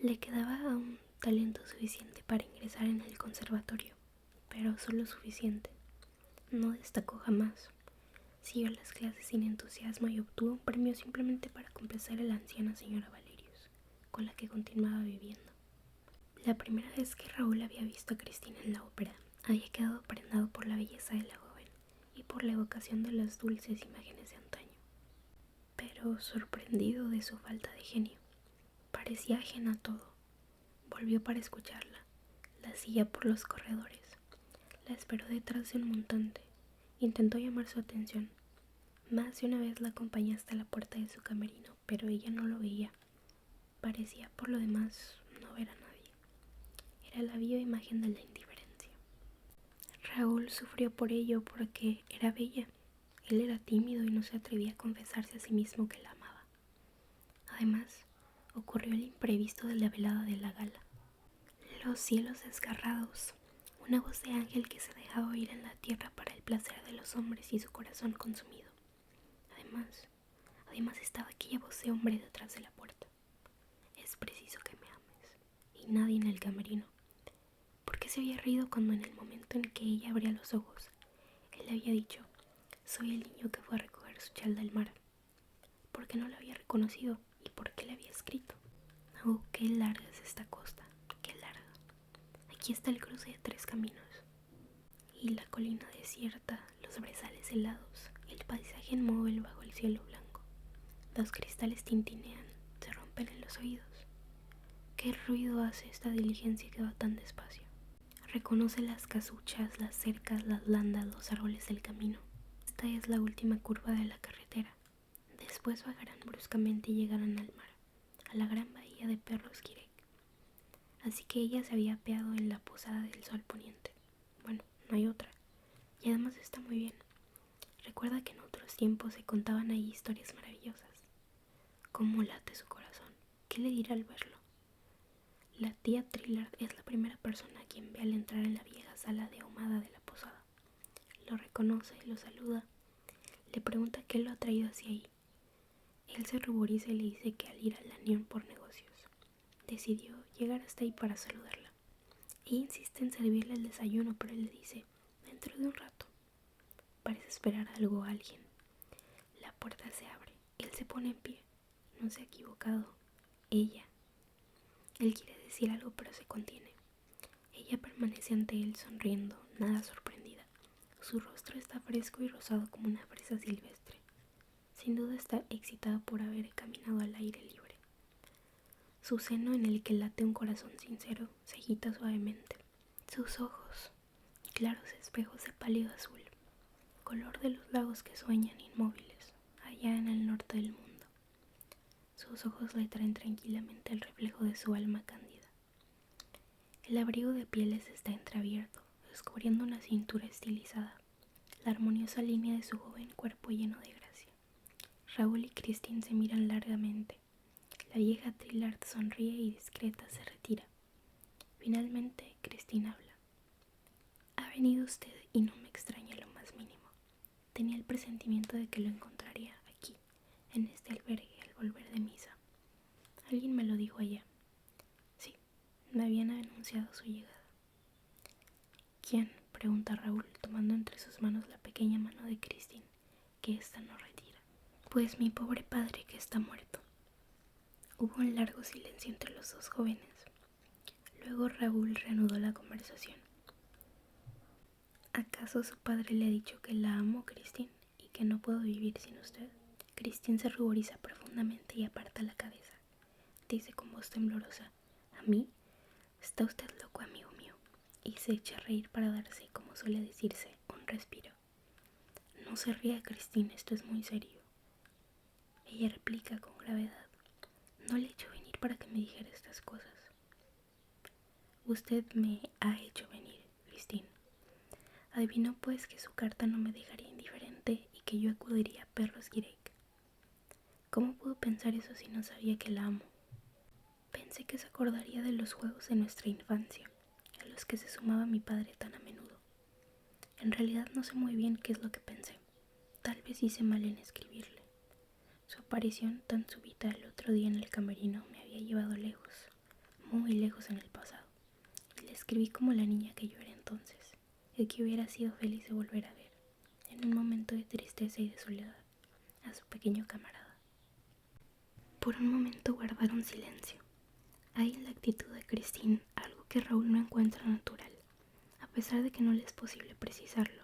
Le quedaba aún talento suficiente para ingresar en el conservatorio, pero solo suficiente. No destacó jamás. Siguió las clases sin entusiasmo y obtuvo un premio simplemente para complacer a la anciana señora Valerius, con la que continuaba viviendo. La primera vez que Raúl había visto a Cristina en la ópera, había quedado prendado por la belleza de la joven y por la evocación de las dulces imágenes de antaño, pero sorprendido de su falta de genio. Parecía ajena a todo. Volvió para escucharla. La siguió por los corredores. La esperó detrás de un montante. Intentó llamar su atención. Más de una vez la acompañó hasta la puerta de su camerino, pero ella no lo veía. Parecía, por lo demás, no ver a nadie. Era la viva imagen de la indiferencia. Raúl sufrió por ello porque era bella. Él era tímido y no se atrevía a confesarse a sí mismo que la amaba. Además, ocurrió el imprevisto de la velada de la gala. Los cielos desgarrados, una voz de ángel que se dejaba oír en la tierra para el placer de los hombres y su corazón consumido. Además estaba aquella voz de hombre detrás de la puerta: «Es preciso que me ames». Y nadie en el camerino. ¿Por qué se había reído cuando en el momento en que ella abría los ojos, él había dicho: «Soy el niño que fue a recoger su chal del mar»? ¿Por qué no la había reconocido y por qué le había escrito? Oh, qué larga es esta costa, qué larga. Aquí está el cruce de 3 caminos. Y la colina desierta, los brezales helados, el paisaje inmóvil bajo el cielo blanco. Los cristales tintinean, se rompen en los oídos. ¿Qué ruido hace esta diligencia que va tan despacio? Reconoce las casuchas, las cercas, las landas, los árboles del camino. Esta es la última curva de la carretera. Después bajarán bruscamente y llegarán al mar, a la gran bahía de Perros-Guirec. Así que ella se había apeado en la posada del sol poniente. Bueno, no hay otra. Y además está muy bien. Recuerda que en otros tiempos se contaban ahí historias maravillosas. ¿Cómo late su corazón? ¿Qué le dirá al verlo? La tía Trillard es la primera persona a quien ve al entrar en la vieja sala de ahumada de la posada. lo reconoce, lo saluda, le pregunta qué lo ha traído hacia ahí. Él se ruboriza y le dice que al ir a Lannion por negocios, decidió llegar hasta ahí para saludarla. Ella insiste en servirle el desayuno, pero él le dice, dentro de un rato. Parece esperar algo o alguien. La puerta se abre, él se pone en pie, no se ha equivocado, ella. Él quiere decir algo pero se contiene. Ella permanece ante él sonriendo, nada sorprendida. Su rostro está fresco y rosado como una fresa silvestre. Sin duda está excitada por haber caminado al aire libre. Su seno, en el que late un corazón sincero, se agita suavemente. Sus ojos, claros espejos de pálido azul, color de los lagos que sueñan inmóviles, allá en el norte del mundo. Sus ojos le traen tranquilamente el reflejo de su alma cándida. El abrigo de pieles está entreabierto, descubriendo una cintura estilizada, la armoniosa línea de su joven cuerpo lleno de gracia. Raúl y Christine se miran largamente. La vieja Trillard sonríe y discreta se retira. Finalmente, Christine habla. Ha venido usted y no me extraña lo más mínimo. Tenía el presentimiento de que lo encontraría aquí, en este albergue, al volver de misa. Alguien me lo dijo allá. Sí, me habían anunciado su llegada. ¿Quién?, pregunta Raúl, tomando entre sus manos la pequeña mano de Christine, que ésta no retira. Pues mi pobre padre, que está muerto. Hubo un largo silencio entre los dos jóvenes. Luego Raúl reanudó la conversación. ¿Acaso su padre le ha dicho que la amo, Christine, y que no puedo vivir sin usted? Christine se ruboriza profundamente y aparta la cabeza. Dice con voz temblorosa, ¿a mí? Está usted loco, amigo mío. Y se echa a reír para darse, como suele decirse, un respiro. No se ría, Christine, esto es muy serio. Ella replica con gravedad. No le he hecho venir para que me dijera estas cosas. Usted me ha hecho venir, Christine. Adivinó pues que su carta no me dejaría indiferente y que yo acudiría a Perros Guirec. ¿Cómo pudo pensar eso si no sabía que la amo? Pensé que se acordaría de los juegos de nuestra infancia, a los que se sumaba mi padre tan a menudo. En realidad no sé muy bien qué es lo que pensé. Tal vez hice mal en escribirle. Su aparición tan súbita el otro día en el camerino me había llevado lejos, muy lejos en el pasado, y le escribí como la niña que yo era entonces, y que hubiera sido feliz de volver a ver, en un momento de tristeza y de soledad, a su pequeño camarada. Por un momento guardaron silencio. Hay en la actitud de Christine algo que Raúl no encuentra natural, a pesar de que no le es posible precisarlo.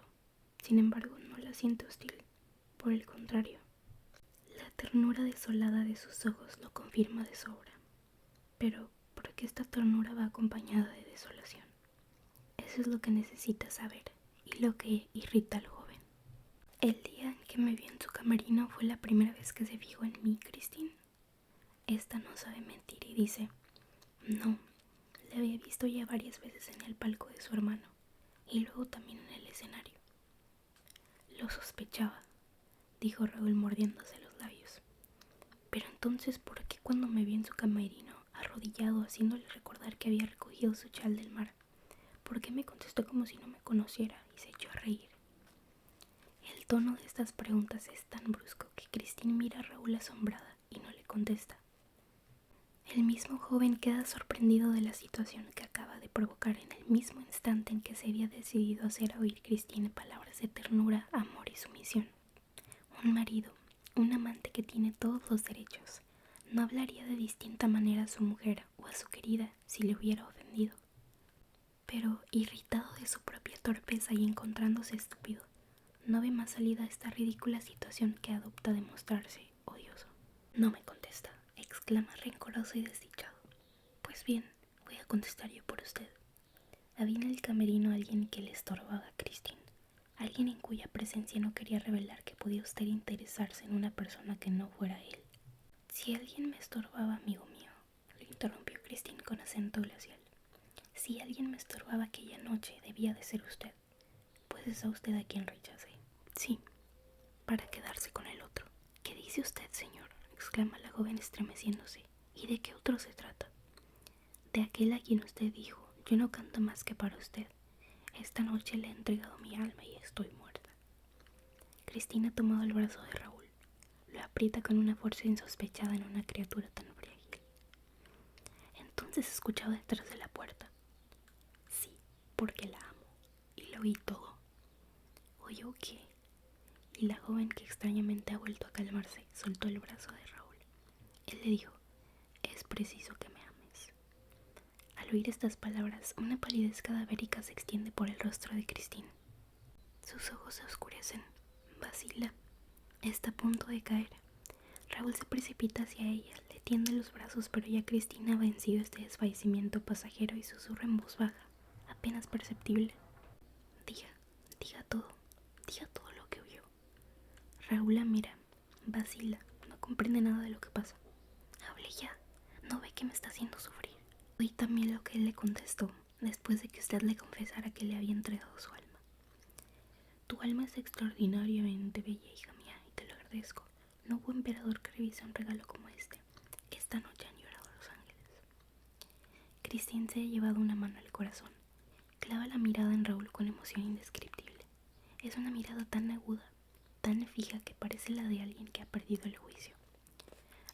Sin embargo, no la siente hostil, por el contrario. La ternura desolada de sus ojos lo confirma de sobra. Pero, ¿por qué esta ternura va acompañada de desolación? Eso es lo que necesita saber y lo que irrita al joven. El día en que me vio en su camerino fue la primera vez que se fijó en mí, Christine. Esta no sabe mentir y dice, no, le había visto ya varias veces en el palco de su hermano y luego también en el escenario. Lo sospechaba, dijo Raúl mordiéndose los labios. Pero entonces, ¿por qué cuando me vio en su camerino, arrodillado, haciéndole recordar que había recogido su chal del mar, por qué me contestó como si no me conociera y se echó a reír? El tono de estas preguntas es tan brusco que Christine mira a Raúl asombrada y no le contesta. El mismo joven queda sorprendido de la situación que acaba de provocar en el mismo instante en que se había decidido hacer oír Christine palabras de ternura, amor y sumisión. Un marido, un amante que tiene todos los derechos, no hablaría de distinta manera a su mujer o a su querida si le hubiera ofendido. Pero, irritado de su propia torpeza y encontrándose estúpido, no ve más salida a esta ridícula situación que adopta de mostrarse odioso. No me contesta, exclama rencoroso y desdichado. Pues bien, voy a contestar yo por usted. Había en el camerino alguien que le estorbaba a Christine. Alguien en cuya presencia no quería revelar que podía usted interesarse en una persona que no fuera él. Si alguien me estorbaba, amigo mío, lo interrumpió Christine con acento glacial. Si alguien me estorbaba aquella noche, debía de ser usted. Pues es a usted a quien rechacé. Sí, para quedarse con el otro. ¿Qué dice usted, señor?, exclama la joven estremeciéndose. ¿Y de qué otro se trata? De aquel a quien usted dijo, yo no canto más que para usted. Esta noche le he entregado mi alma y estoy muerta. Cristina ha tomado el brazo de Raúl. Lo aprieta con una fuerza insospechada en una criatura tan frágil. Entonces escuchaba detrás de la puerta. Sí, porque la amo. Y lo oí todo. ¿Oyó qué? Y la joven, que extrañamente ha vuelto a calmarse, soltó el brazo de Raúl. Él le dijo: es preciso que me ames. Al oír estas palabras, una palidez cadavérica se extiende por el rostro de Cristina. Sus ojos se oscurecen. Vacila. Está a punto de caer. Raúl se precipita hacia ella, le tiende los brazos, pero ya Cristina ha vencido este desfallecimiento pasajero y susurra en voz baja, apenas perceptible: diga todo lo que oyó. Raúl la mira, vacila, no comprende nada de lo que pasa. Hable ya, ¿no ve que me está haciendo sufrir? Oí también lo que él le contestó, después de que usted le confesara que le había entregado su alma. Tu alma es extraordinariamente bella, hija mía, y te lo agradezco. No hubo emperador que revise un regalo como este. Esta noche han llorado los ángeles. Christine se ha llevado una mano al corazón. Clava la mirada en Raúl con emoción indescriptible. Es una mirada tan aguda, tan fija, que parece la de alguien que ha perdido el juicio.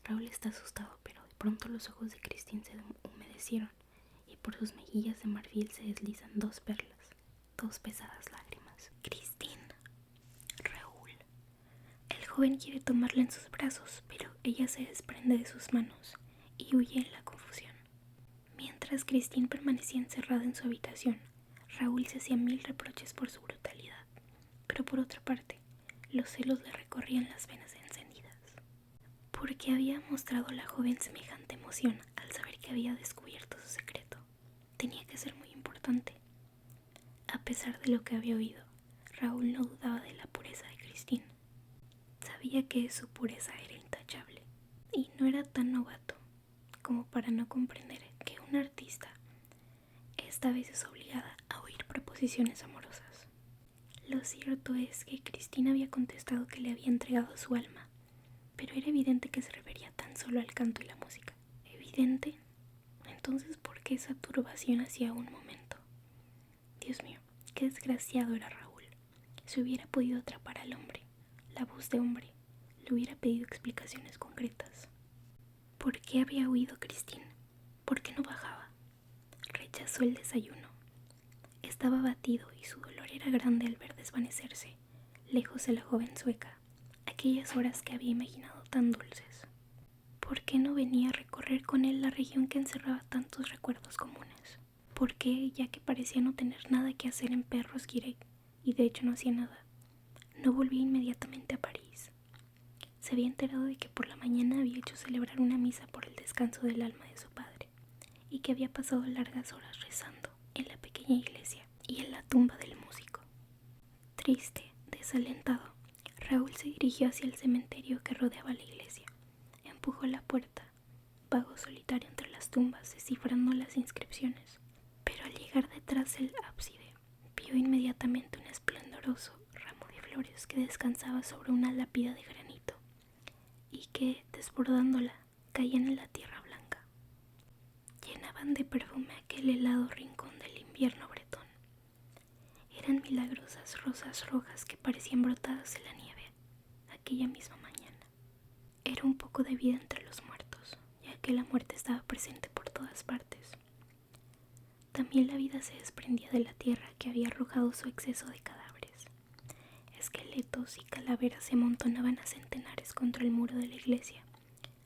Raúl está asustado, pero de pronto los ojos de Christine se humedecieron y por sus mejillas de marfil se deslizan 2 perlas, 2 pesadas lágrimas. Christine. Raúl. El joven quiere tomarla en sus brazos, pero ella se desprende de sus manos y huye en la confusión. Mientras Christine permanecía encerrada en su habitación, Raúl se hacía 1000 reproches por su brutalidad, pero por otra parte, los celos le recorrían las venas encendidas. ¿Por qué había mostrado la joven semejante emoción al saber que había descubierto su secreto? Tenía que ser muy importante. A pesar de lo que había oído, Raúl no dudaba de la pureza de Christine. Sabía que su pureza era intachable, y no era tan novato como para no comprender que una artista esta vez es obligada a oír proposiciones amorosas. Lo cierto es que Cristina había contestado que le había entregado su alma, pero era evidente que se refería tan solo al canto y la música. ¿Evidente? Entonces, ¿por qué esa turbación hacía un momento? Dios mío, qué desgraciado era Raúl. Si hubiera podido atrapar al hombre, la voz de hombre, le hubiera pedido explicaciones concretas. ¿Por qué había huido Christine? ¿Por qué no bajaba? Rechazó el desayuno. Estaba abatido y su dolor era grande al ver desvanecerse, lejos de la joven sueca, aquellas horas que había imaginado tan dulces. ¿Por qué no venía a recorrer con él la región que encerraba tantos recuerdos comunes? ¿Por qué, ya que parecía no tener nada que hacer en Perros-Guirec, y de hecho no hacía nada, no volvía inmediatamente a París? Se había enterado de que por la mañana había hecho celebrar una misa por el descanso del alma de su padre, y que había pasado largas horas rezando en la pequeña iglesia y en la tumba del músico. Triste, desalentado, Raúl se dirigió hacia el cementerio que rodeaba la iglesia. Empujó la puerta, vagó solitario entre las tumbas, descifrando las inscripciones. Pero al llegar detrás del ábside, vio inmediatamente un esplendoroso ramo de flores que descansaba sobre una lápida de granito y que, desbordándola, caían en la tierra blanca. Llenaban de perfume aquel helado rincón del invierno bretón. Eran milagrosas rosas rojas que parecían brotadas de la nieve aquella misma mañana. Era un poco de vida entre los muertos, ya que la muerte estaba presente por todas partes. También la vida se desprendía de la tierra que había arrojado su exceso de cadáveres. Esqueletos y calaveras se amontonaban a centenares contra el muro de la iglesia,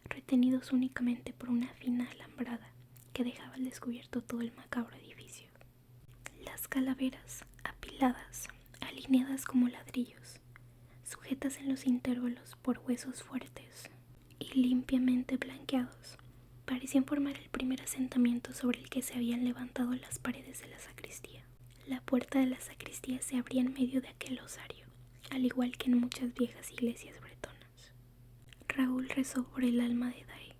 retenidos únicamente por una fina alambrada que dejaba al descubierto todo el macabro edificio. Las calaveras, apiladas, alineadas como ladrillos, sujetas en los intervalos por huesos fuertes y limpiamente blanqueados, parecían formar el primer asentamiento sobre el que se habían levantado las paredes de la sacristía. La puerta de la sacristía se abría en medio de aquel osario, al igual que en muchas viejas iglesias bretonas. Raúl rezó por el alma de Dae.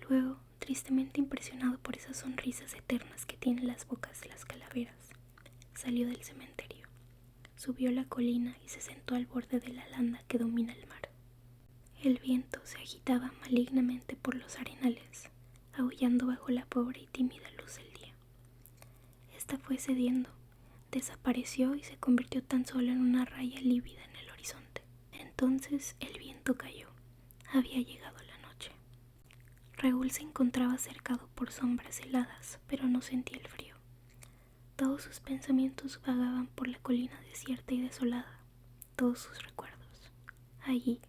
Luego, tristemente impresionado por esas sonrisas eternas que tienen las bocas de las calaveras, salió del cementerio, subió la colina y se sentó al borde de la landa que domina el mar. El viento se agitaba malignamente por los arenales, aullando bajo la pobre y tímida luz del día. Esta fue cediendo, desapareció y se convirtió tan solo en una raya lívida en el horizonte. Entonces el viento cayó. Había llegado la noche. Raúl se encontraba cercado por sombras heladas, pero no sentía el frío. Todos sus pensamientos vagaban por la colina desierta y desolada, todos sus recuerdos. Allí,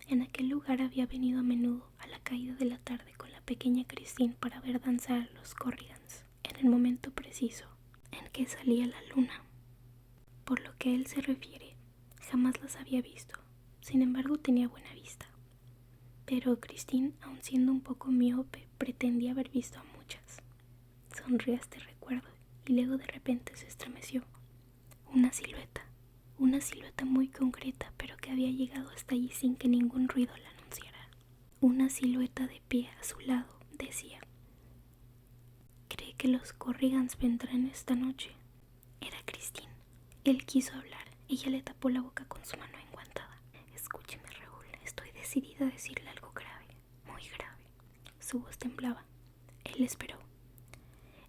en aquel lugar, había venido a menudo a la caída de la tarde con la pequeña Christine para ver danzar a los Corrigans, en el momento preciso en que salía la luna. Por lo que él se refiere, jamás las había visto. Sin embargo, tenía buena vista. Pero Christine, aun siendo un poco miope, pretendía haber visto a muchas. Sonrió a este recuerdo y luego de repente se estremeció. Una silueta muy concreta, pero que había llegado hasta allí sin que ningún ruido la anunciara. Una silueta de pie a su lado, decía: ¿cree que los Corrigans vendrán esta noche? Era Christine. Él quiso hablar. Ella le tapó la boca con su mano enguantada. Escúcheme, Raúl, estoy decidida a decirle algo grave, muy grave. Su voz temblaba. Él esperó.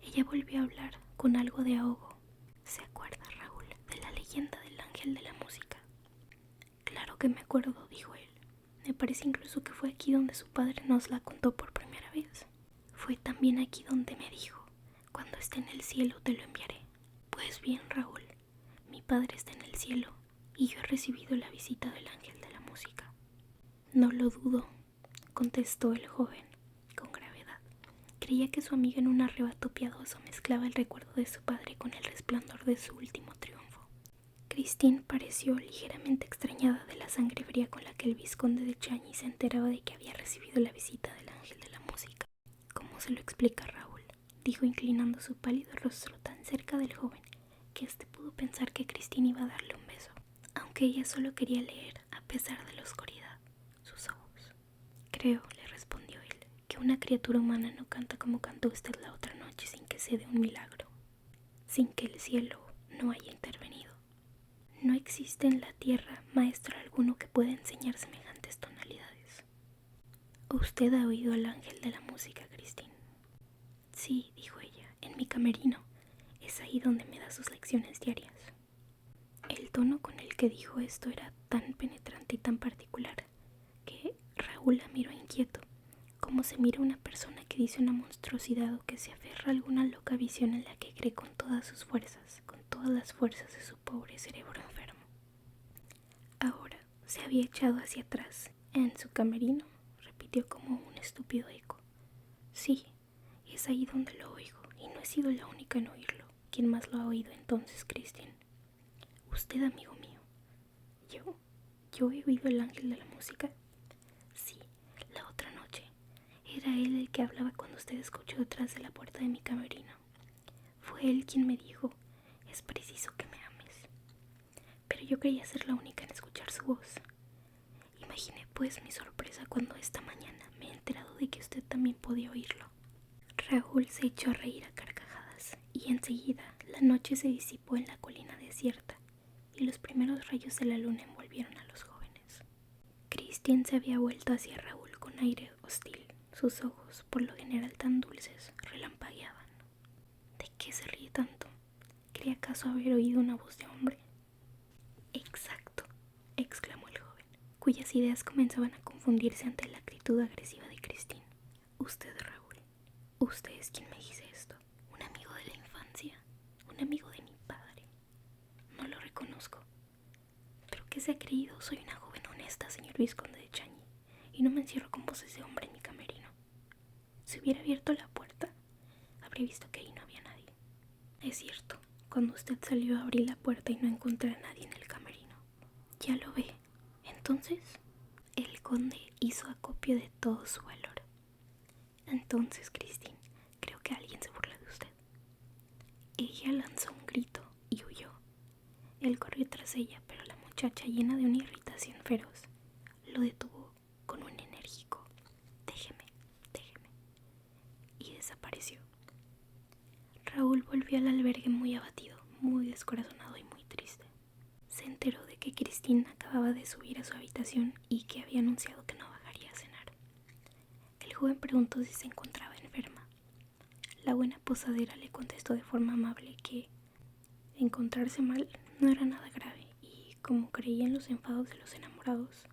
Ella volvió a hablar con algo de ahogo. ¿Se acuerda, Raúl, de la leyenda del ángel de la música? Claro que me acuerdo, dijo él. Me parece incluso que fue aquí donde su padre nos la contó por primera vez. Fue también aquí donde me dijo: cuando esté en el cielo te lo enviaré. Pues bien, Raúl, mi padre está en el cielo y yo he recibido la visita del ángel de la música. No lo dudo, contestó el joven con gravedad. Creía que su amiga en un arrebato piadoso mezclaba el recuerdo de su padre con el resplandor de su último triunfo. Christine pareció ligeramente extrañada de la sangre fría con la que el vizconde de Chagny se enteraba de que había recibido la visita del ángel de la música. ¿Cómo se lo explica, Raúl?, dijo inclinando su pálido rostro tan cerca del joven que éste pudo pensar que Christine iba a darle un beso, aunque ella solo quería leer, a pesar de la oscuridad, sus ojos. Creo, le respondió él, que una criatura humana no canta como cantó usted la otra noche sin que se dé un milagro, sin que el cielo no haya intervenido. No existe en la tierra maestro alguno que pueda enseñar semejantes tonalidades. ¿Usted ha oído al ángel de la música, Christine? Sí, dijo ella, en mi camerino. Es ahí donde me da sus lecciones diarias. El tono con el que dijo esto era tan penetrante y tan particular que Raúl la miró inquieto, como se mira una persona que dice una monstruosidad o que se aferra a alguna loca visión en la que cree con todas sus fuerzas, con todas las fuerzas de su pobre cerebro enfermo. Ahora se había echado hacia atrás. ¿En su camerino?, repitió como un estúpido eco. Sí, es ahí donde lo oigo, y no he sido la única en oírlo. ¿Quién más lo ha oído entonces, Christine? Usted, amigo mío. ¿Yo he oído el ángel de la música? Sí, la otra noche. Era él el que hablaba cuando usted escuchó detrás de la puerta de mi camerino. Fue él quien me dijo: es preciso que me ames. Pero yo creía ser la única en escuchar su voz. Imaginé pues mi sorpresa cuando esta mañana me he enterado de que usted también podía oírlo. Raúl se echó a reír a carcajadas y enseguida la noche se disipó en la colina desierta y los primeros rayos de la luna envolvieron a los jóvenes. Christine se había vuelto hacia Raúl con aire hostil. Sus ojos, por lo general tan dulces, relampagueaban. ¿De qué se ríe tanto? ¿Cree acaso haber oído una voz de hombre? Exacto, exclamó el joven, cuyas ideas comenzaban a confundirse ante la actitud agresiva de Christine. Usted, Raúl, usted es quien me dice esto. Un amigo de la infancia, un amigo de mi padre. No lo reconozco. ¿Pero qué se ha creído? Soy una joven honesta, señor vizconde de Chagny, y no me encierro con voces de hombre en mi camerino. Si hubiera abierto la puerta, habría visto que ahí no había nadie. Es cierto, cuando usted salió abrí la puerta y no encontré a nadie en el camerino. Ya lo ve. Entonces, el conde hizo acopio de todo su valor. Entonces, Christine, creo que alguien se burla de usted. Ella lanzó un grito y huyó. Él corrió tras ella, pero la muchacha, llena de una irritación feroz, lo detuvo con un enérgico déjeme, y desapareció. Raúl volvió al albergue muy abatido, muy descorazonado y muy triste. Se enteró de que Christine acababa de subir a su habitación y que había anunciado que no bajaría a cenar. El joven preguntó si se encontraba enferma. La buena posadera le contestó de forma amable que encontrarse mal no era nada grave y, como creía en los enfados de los enamorados,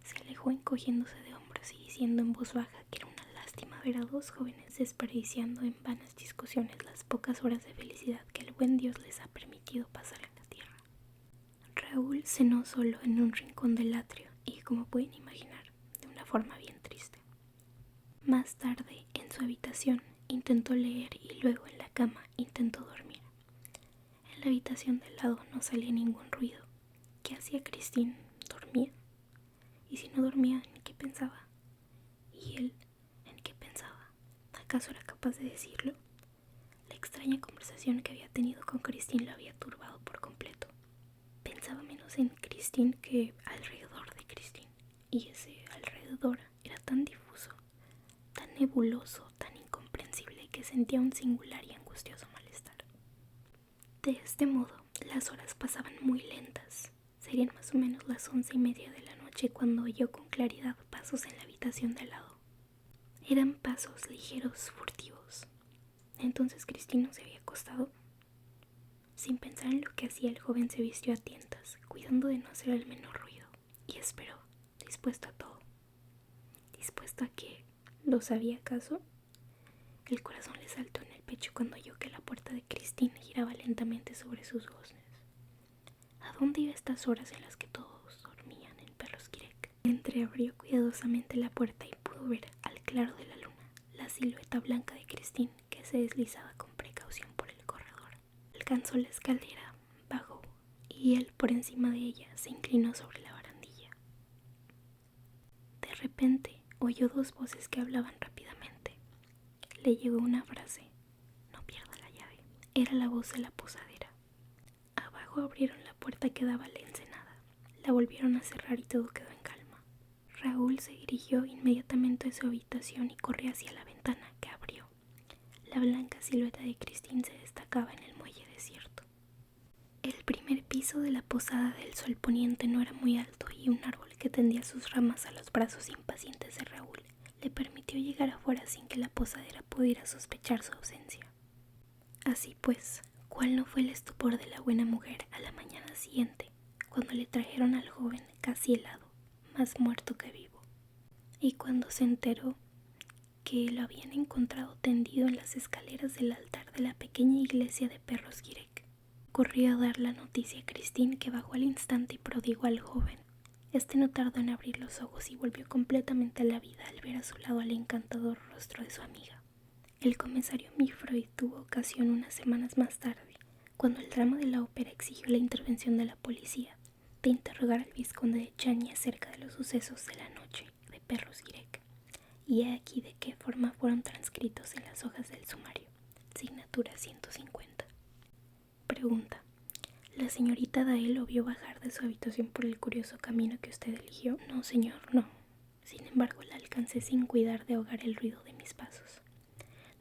Se alejó encogiéndose de hombros y diciendo en voz baja que era una lástima ver a dos jóvenes desperdiciando en vanas discusiones las pocas horas de felicidad que el buen Dios les ha permitido pasar en la tierra. Raúl cenó solo en un rincón del atrio y, como pueden imaginar, de una forma bien triste. Más tarde, en su habitación, intentó leer y luego en la cama intentó dormir. En la habitación del lado no salía ningún ruido. ¿Qué hacía Christine? ¿Dormía? Y si no dormía, ¿en qué pensaba? ¿Y él en qué pensaba? ¿Acaso era capaz de decirlo? La extraña conversación que había tenido con Christine lo había turbado por completo. Pensaba menos en Christine que alrededor de Christine. Y ese alrededor era tan difuso, tan nebuloso, tan incomprensible que sentía un singular y angustioso malestar. De este modo, las horas pasaban muy lentas. Serían más o menos las 11:30 de la noche cuando oyó con claridad pasos en la habitación de al lado. Eran pasos ligeros, furtivos. Entonces Christine no se había acostado. Sin pensar en lo que hacía, el joven se vistió a tientas, cuidando de no hacer el menor ruido, y esperó, dispuesto a todo. ¿Dispuesto a qué? ¿Lo sabía acaso? El corazón le saltó en el pecho cuando oyó que la puerta de Christine giraba lentamente sobre sus goznes. ¿A dónde iba a estas horas en las que todos dormían en Perros-Guirec? Entreabrió cuidadosamente la puerta y pudo ver, al claro de la luna, la silueta blanca de Christine que se deslizaba con precaución por el corredor. Alcanzó la escalera, bajó, y él, por encima de ella, se inclinó sobre la barandilla. De repente, oyó dos voces que hablaban rápidamente. Le llegó una frase: no pierda la llave. Era la voz de la posadera. Abajo abrieron la puerta que daba a la ensenada. La volvieron a cerrar y todo quedó en calma. Raúl se dirigió inmediatamente a su habitación y corrió hacia la ventana, que abrió. La blanca silueta de Christine se destacaba en el muelle desierto. El primer piso de la posada del Sol Poniente no era muy alto y un árbol que tendía sus ramas a los brazos impacientes de Raúl le permitió llegar afuera sin que la posadera pudiera sospechar su ausencia. Así pues, ¿cuál no fue el estupor de la buena mujer a la mañana siguiente, cuando le trajeron al joven casi helado, más muerto que vivo? Y cuando se enteró que lo habían encontrado tendido en las escaleras del altar de la pequeña iglesia de Perros-Guirec, corrió a dar la noticia a Christine, que bajó al instante y prodigó al joven. Este no tardó en abrir los ojos y volvió completamente a la vida al ver a su lado al encantador rostro de su amiga. El comisario Mifroid tuvo ocasión unas semanas más tarde, cuando el drama de la ópera exigió la intervención de la policía, de interrogar al vizconde de Chagny acerca de los sucesos de la noche de Perros-Guirec. Y he aquí de qué forma fueron transcritos en las hojas del sumario. Signatura 150. Pregunta: ¿la señorita Dael lo vio bajar de su habitación por el curioso camino que usted eligió? No, señor, no. Sin embargo, la alcancé sin cuidar de ahogar el ruido de mis pasos.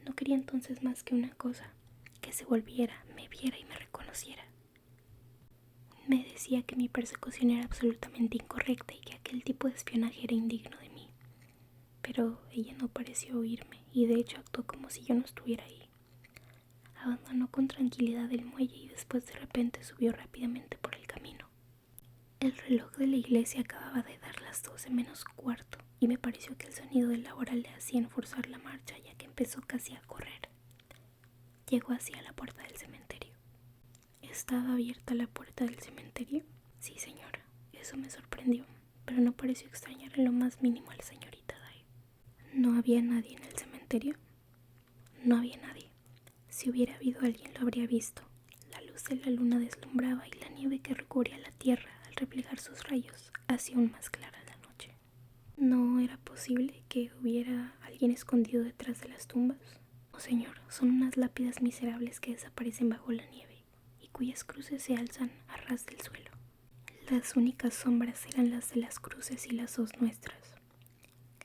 No quería entonces más que una cosa: que se volviera, me viera y me reconociera. Me decía que mi persecución era absolutamente incorrecta y que aquel tipo de espionaje era indigno de mí. Pero ella no pareció oírme y de hecho actuó como si yo no estuviera ahí. Abandonó con tranquilidad el muelle y después de repente subió rápidamente por el camino. El reloj de la iglesia acababa de dar las 12 menos cuarto y me pareció que el sonido de la hora le hacía enforzar la marcha, ya que empezó casi a correr. Llegó hacia la puerta del cementerio. ¿Estaba abierta la puerta del cementerio? Sí, señora. Eso me sorprendió, pero no pareció extrañar en lo más mínimo a la señorita Day. ¿No había nadie en el cementerio? No había nadie. Si hubiera habido alguien, lo habría visto. La luz de la luna deslumbraba y la nieve que recubría la tierra al reflejar sus rayos hacía aún más clara la noche. ¿No era posible que hubiera alguien escondido detrás de las tumbas? Oh, señor, son unas lápidas miserables que desaparecen bajo la nieve y cuyas cruces se alzan a ras del suelo. Las únicas sombras eran las de las cruces y las dos nuestras.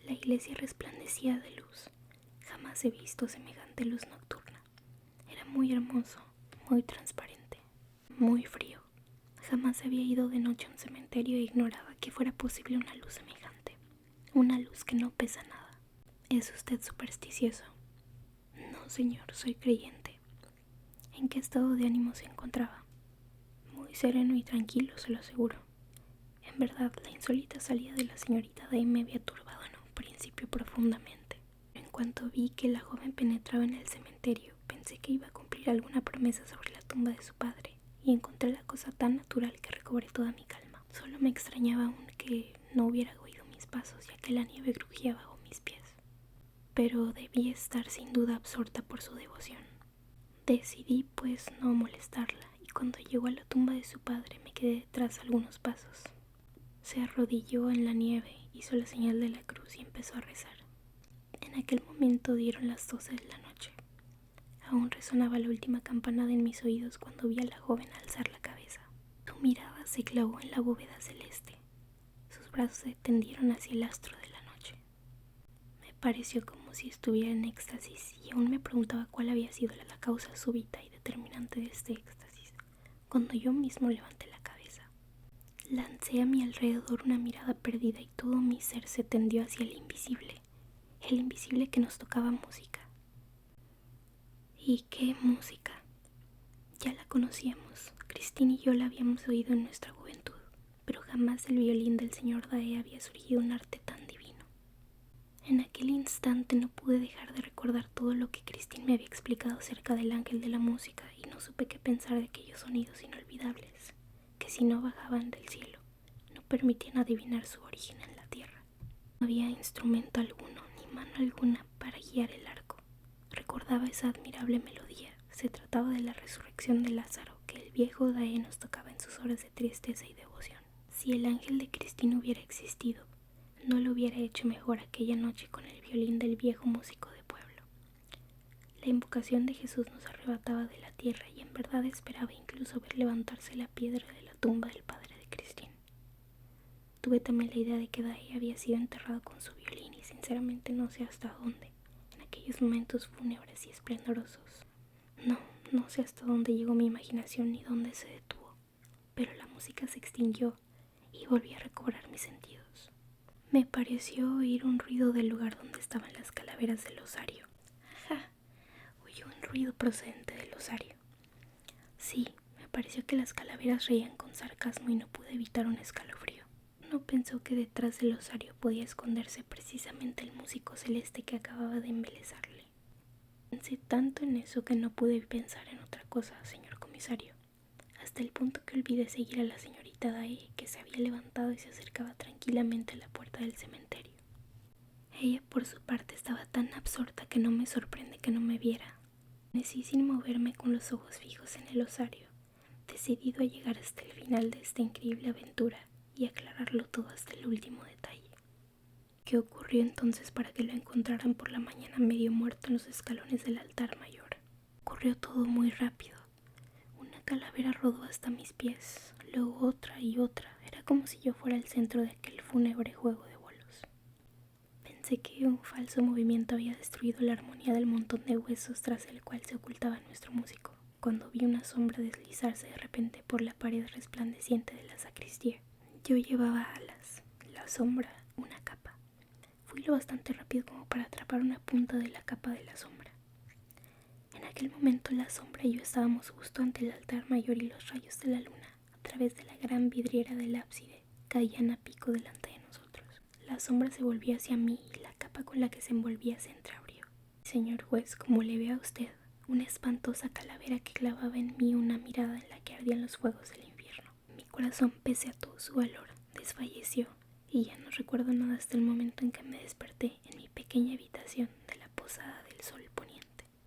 La iglesia resplandecía de luz. Jamás he visto semejante luz nocturna. Era muy hermoso, muy transparente, muy frío. Jamás había ido de noche a un cementerio e ignoraba que fuera posible una luz semejante. Una luz que no pesa nada. ¿Es usted supersticioso? No, señor, soy creyente. ¿En qué estado de ánimo se encontraba? Muy sereno y tranquilo, se lo aseguro. En verdad, la insólita salida de la señorita Day me había turbado en un principio profundamente. En cuanto vi que la joven penetraba en el cementerio, pensé que iba a cumplir alguna promesa sobre la tumba de su padre, y encontré la cosa tan natural que recobré toda mi calma. Solo me extrañaba aún que no hubiera oído mis pasos, ya que la nieve crujía bajo mis pies. Pero debía estar sin duda absorta por su devoción. Decidí pues no molestarla, y cuando llegó a la tumba de su padre me quedé detrás algunos pasos. Se arrodilló en la nieve, hizo la señal de la cruz y empezó a rezar. En aquel momento dieron las 12 de la noche. Aún resonaba la última campanada en mis oídos cuando vi a la joven alzar la cabeza. Su mirada se clavó en la bóveda celeste. Sus brazos se tendieron hacia el astro de la noche. Me pareció como si estuviera en éxtasis, y aún me preguntaba cuál había sido la causa súbita y determinante de este éxtasis, cuando yo mismo levanté la cabeza. Lancé a mi alrededor una mirada perdida y todo mi ser se tendió hacia el invisible que nos tocaba música. ¿Y qué música? Ya la conocíamos. Christine y yo la habíamos oído en nuestra juventud, pero jamás del violín del señor Dae había surgido un arte tan divino. En aquel instante no pude dejar de recordar todo lo que Christine me había explicado acerca del ángel de la música, y no supe qué pensar de aquellos sonidos inolvidables, que si no bajaban del cielo, no permitían adivinar su origen en la tierra. No había instrumento alguno, ni mano alguna para guiar el arco. Recordaba esa admirable melodía. Se trataba de la resurrección de Lázaro, que el viejo Dae nos tocaba en sus horas de tristeza y devoción. Si el ángel de Christine hubiera existido, no lo hubiera hecho mejor aquella noche con el violín del viejo músico de pueblo. La invocación de Jesús nos arrebataba de la tierra, y en verdad esperaba incluso ver levantarse la piedra de la tumba del padre de Christine. Tuve también la idea de que Dae había sido enterrado con su violín, y sinceramente no sé hasta dónde, en aquellos momentos fúnebres y esplendorosos. No sé hasta dónde llegó mi imaginación ni dónde se detuvo, pero la música se extinguió y volví a recobrar mis sentidos. Me pareció oír un ruido del lugar donde estaban las calaveras del osario. ¡Ja! Oí un ruido procedente del osario. Sí, me pareció que las calaveras reían con sarcasmo y no pude evitar un escalofrío. No pensó que detrás del osario podía esconderse precisamente el músico celeste que acababa de embelezarle. Pensé tanto en eso que no pude pensar en otra cosa, señor comisario, hasta el punto que olvidé seguir a la señorita Dae, que se había levantado y se acercaba tranquilamente a la puerta del cementerio. Ella, por su parte, estaba tan absorta que no me sorprende que no me viera. Permanecí sin moverme, con los ojos fijos en el osario, decidido a llegar hasta el final de esta increíble aventura y aclararlo todo hasta el último detalle. ¿Qué ocurrió entonces para que lo encontraran por la mañana medio muerto en los escalones del altar mayor? Ocurrió todo muy rápido. Una calavera rodó hasta mis pies, luego otra y otra. Era como si yo fuera el centro de aquel fúnebre juego de bolos. Pensé que un falso movimiento había destruido la armonía del montón de huesos tras el cual se ocultaba nuestro músico, cuando vi una sombra deslizarse de repente por la pared resplandeciente de la sacristía. Yo llevaba alas, la sombra una capa. Fui lo bastante rápido como para atrapar una punta de la capa de la sombra. En aquel momento la sombra y yo estábamos justo ante el altar mayor, y los rayos de la luna, a través de la gran vidriera del ábside, caían a pico delante de nosotros. La sombra se volvió hacia mí y la capa con la que se envolvía se entreabrió. Señor juez, como le ve a usted, una espantosa calavera que clavaba en mí una mirada en la que ardían los fuegos del infierno. Mi corazón, pese a todo su valor, desfalleció, y ya no recuerdo nada hasta el momento en que me desperté en mi pequeña habitación